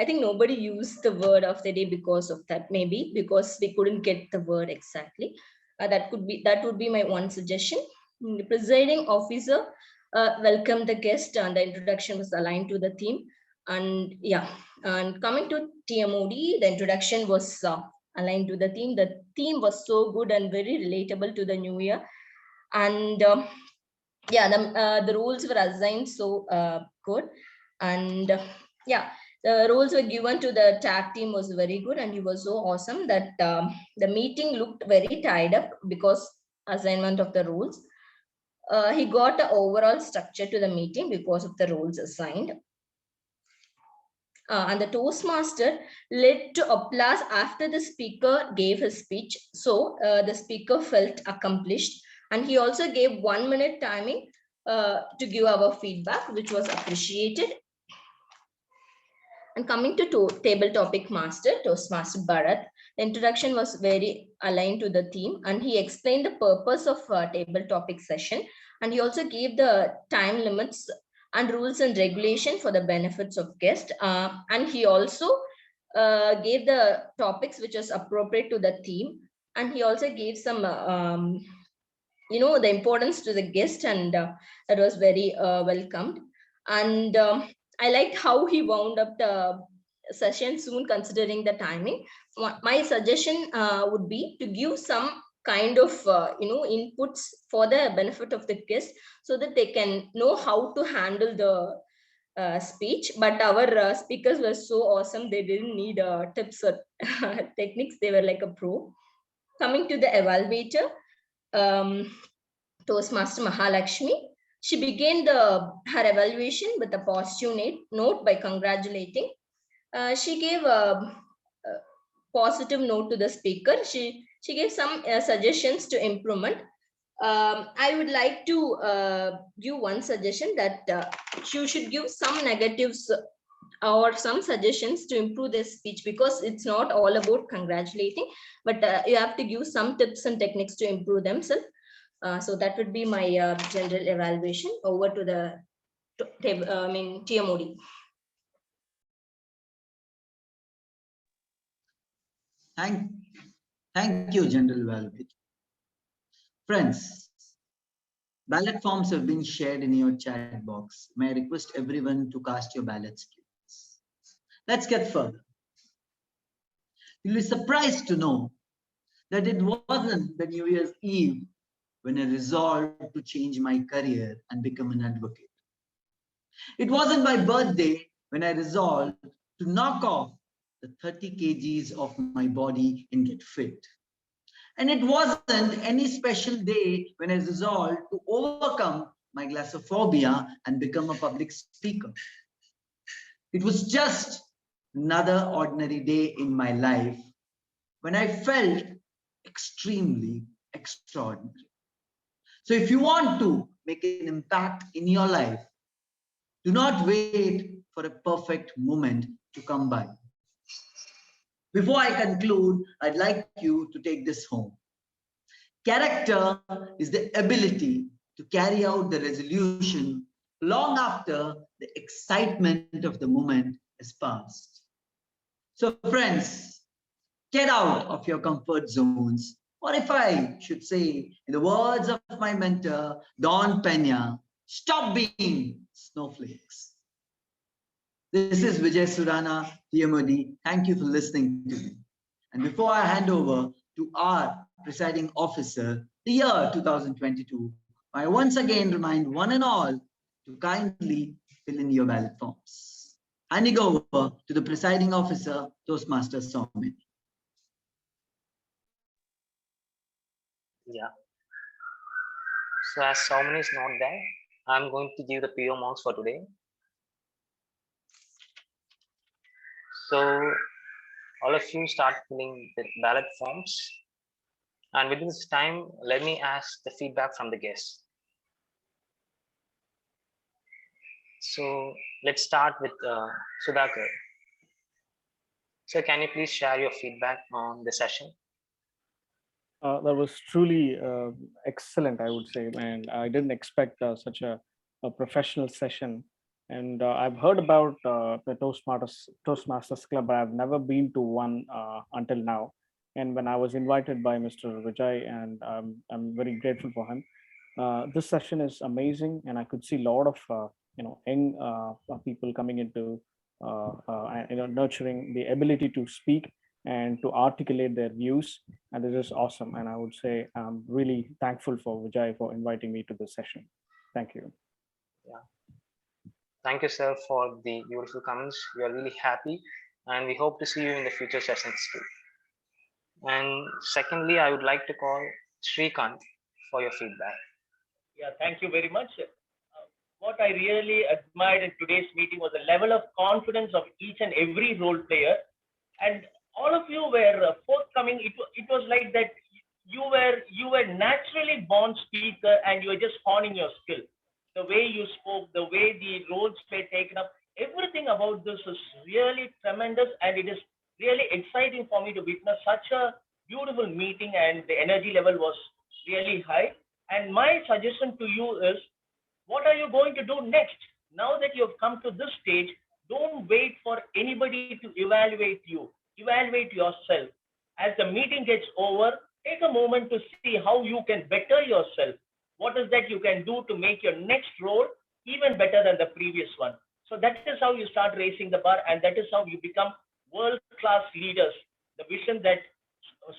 think nobody used the word of the day because of that, maybe because we couldn't get the word exactly. That would be my one suggestion. The presiding officer welcomed the guest and the introduction was aligned to the theme. And yeah, and coming to TMOD, the introduction was aligned to the theme. The theme was so good and very relatable to the new year. And yeah, the rules were assigned so good. And yeah, the roles were given to the tag team was very good, and he was so awesome that the meeting looked very tied up because assignment of the roles. He got an overall structure to the meeting because of the roles assigned. And the Toastmaster led to applause after the speaker gave his speech. So the speaker felt accomplished, and he also gave 1 minute timing to give our feedback, which was appreciated. And coming to table topic master, Toastmaster Bharat, the introduction was very aligned to the theme, and he explained the purpose of table topic session, and he also gave the time limits and rules and regulation for the benefits of guests, and he also gave the topics which was appropriate to the theme, and he also gave some the importance to the guest, and that was very welcomed. And I liked how he wound up the session soon, considering the timing. My suggestion would be to give some kind of inputs for the benefit of the guest, so that they can know how to handle the speech. But our speakers were so awesome, they didn't need tips or techniques, they were like a pro. Coming to the evaluator, Toastmaster Mahalakshmi, she began her evaluation with a positive note by congratulating. She gave a positive note to the speaker. She gave some suggestions to improvement. I would like to give one suggestion, that you should give some negatives or some suggestions to improve their speech, because it's not all about congratulating, but you have to give some tips and techniques to improve themselves. So that would be my general evaluation. Over to the TMOD.
Thank you, General Evaluator. Friends, ballot forms have been shared in your chat box. May I request everyone to cast your ballots, please? Let's get further. You'll be surprised to know that it wasn't the New Year's Eve when I resolved to change my career and become an advocate. It wasn't my birthday when I resolved to knock off the 30 kgs of my body and get fit. And it wasn't any special day when I resolved to overcome my glossophobia and become a public speaker. It was just another ordinary day in my life when I felt extremely extraordinary. So if you want to make an impact in your life, do not wait for a perfect moment to come by. Before I conclude, I'd like you to take this home. Character is the ability to carry out the resolution long after the excitement of the moment has passed. So friends, get out of your comfort zones. Or if I should say, in the words of my mentor, Don Pena, stop being snowflakes. This is Vijay Surana, TMOD. Thank you for listening to me. And before I hand over to our presiding officer, the year 2022, I once again remind one and all to kindly fill in your ballot forms. Handing over to the presiding officer, Toastmaster Soumya.
Yeah. So as Soumya is not there, I'm going to give the PO marks for today. So all of you start filling the ballot forms. And within this time, let me ask the feedback from the guests. So let's start with Sudhakar. So can you please share your feedback on the session?
That was truly excellent, I would say, and I didn't expect such a professional session. And I've heard about the Toastmasters Club, but I've never been to one until now. And when I was invited by Mr. Vijay, and I'm very grateful for him, this session is amazing, and I could see a lot of young people coming into nurturing the ability to speak and to articulate their views, and this is awesome. And I would say I'm really thankful for Vijay for inviting me to this session. Thank you.
Yeah. Thank you, sir, for the beautiful comments. We are really happy, and we hope to see you in the future sessions too. And secondly, I would like to call Shrikant for your feedback.
Yeah, thank you very much. What I really admired in today's meeting was the level of confidence of each and every role player, and all of you were forthcoming. It was like that you were naturally born speaker, and you were just honing your skill. The way you spoke, the way the roles were taken up, everything everything about this is really tremendous, and it is really exciting for me to witness such a beautiful meeting, and the energy level was really high. And my suggestion to you is, what are you going to do next? Now that you've come to this stage, don't wait for anybody to evaluate you. Evaluate yourself. As the meeting gets over, take a moment to see how you can better yourself. What is that you can do to make your next role even better than the previous one? So that is how you start raising the bar, and that is how you become world-class leaders. The vision that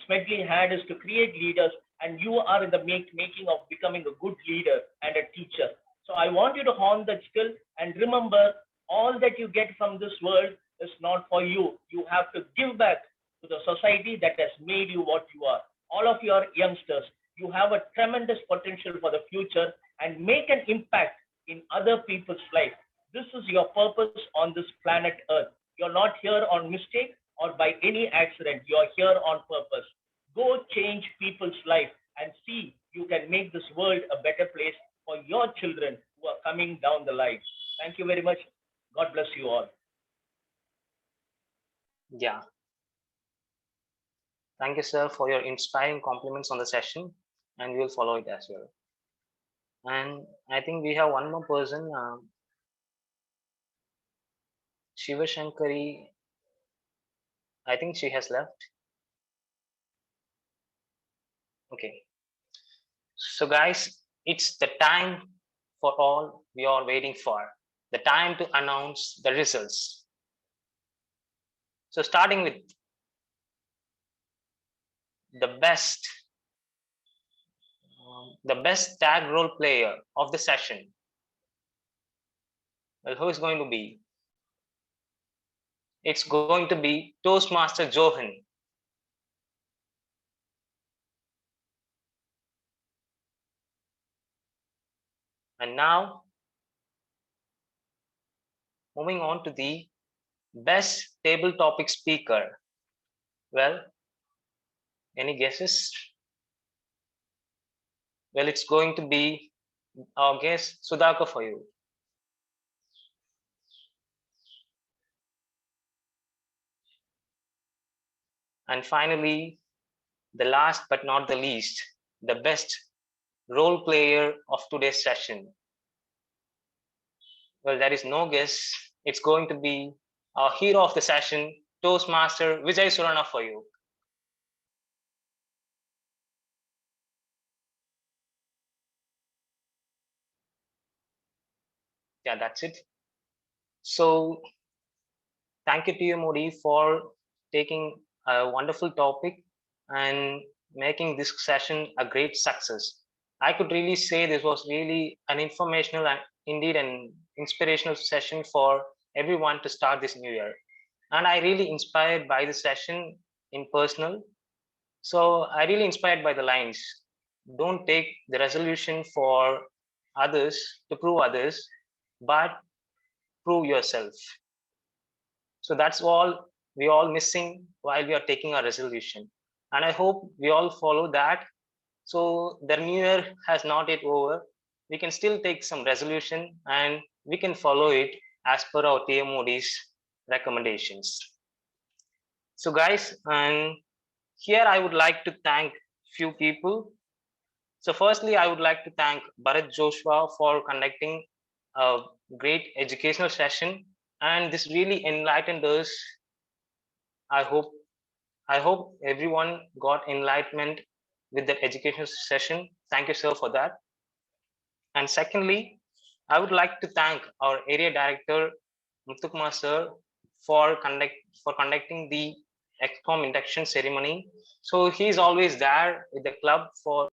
Smedley had is to create leaders, and you are in the making of becoming a good leader and a teacher. So I want you to hone that skill, and remember, all that you get from this world is not for you. You have to give back to the society that has made you what you are. All of you are youngsters. You have a tremendous potential for the future, and make an impact in other people's life. This is your purpose on this planet Earth. You're not here on mistake or by any accident. You're here on purpose. Go change people's life and see you can make this world a better place for your children who are coming down the line. Thank you very much. God bless you all.
Yeah. Thank you, sir, for your inspiring compliments on the session, and we will follow it as well. And I think we have one more person, Shiva Shankari. I think she has left. Okay. So guys, it's the time for all we are waiting for, the time to announce the results. So starting with the best tag role player of the session. Well, who is going to be? It's going to be Toastmaster Johan. And now, moving on to the best table topic speaker. Well, any guesses? Well, it's going to be our guest Sudhakar for you. And finally, the last but not the least, the best role player of today's session. Well, there is no guess. It's going to be our hero of the session, Toastmaster Vijay Surana for you. Yeah, that's it. So thank you to you, Modi, for taking a wonderful topic and making this session a great success. I could really say this was really an informational and indeed an inspirational session for everyone to start this new year. And I really inspired by the session in personal. So I really inspired by the lines. Don't take the resolution for others to prove others, but prove yourself. So that's all we all missing while we are taking our resolution. And I hope we all follow that. So the new year has not yet over. We can still take some resolution and we can follow it as per our TMOD's recommendations. So guys, and here I would like to thank few people. So firstly, I would like to thank Bharat Joshua for conducting a great educational session, and this really enlightened us. I hope everyone got enlightenment with that educational session. Thank you, sir, for that. And secondly, I would like to thank our area director, Muthukumar sir, for conducting the ExCom induction ceremony. So he's always there with the club for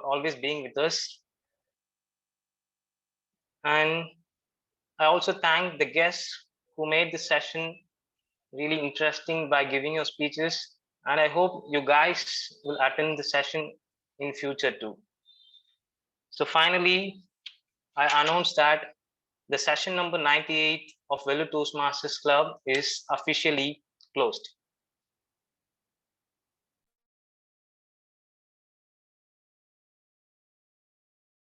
always being with us. And I also thank the guests who made this session really interesting by giving your speeches. And I hope you guys will attend the session in future too. So finally, I announce that the session number 98 of Vellore Toastmasters Club is officially closed.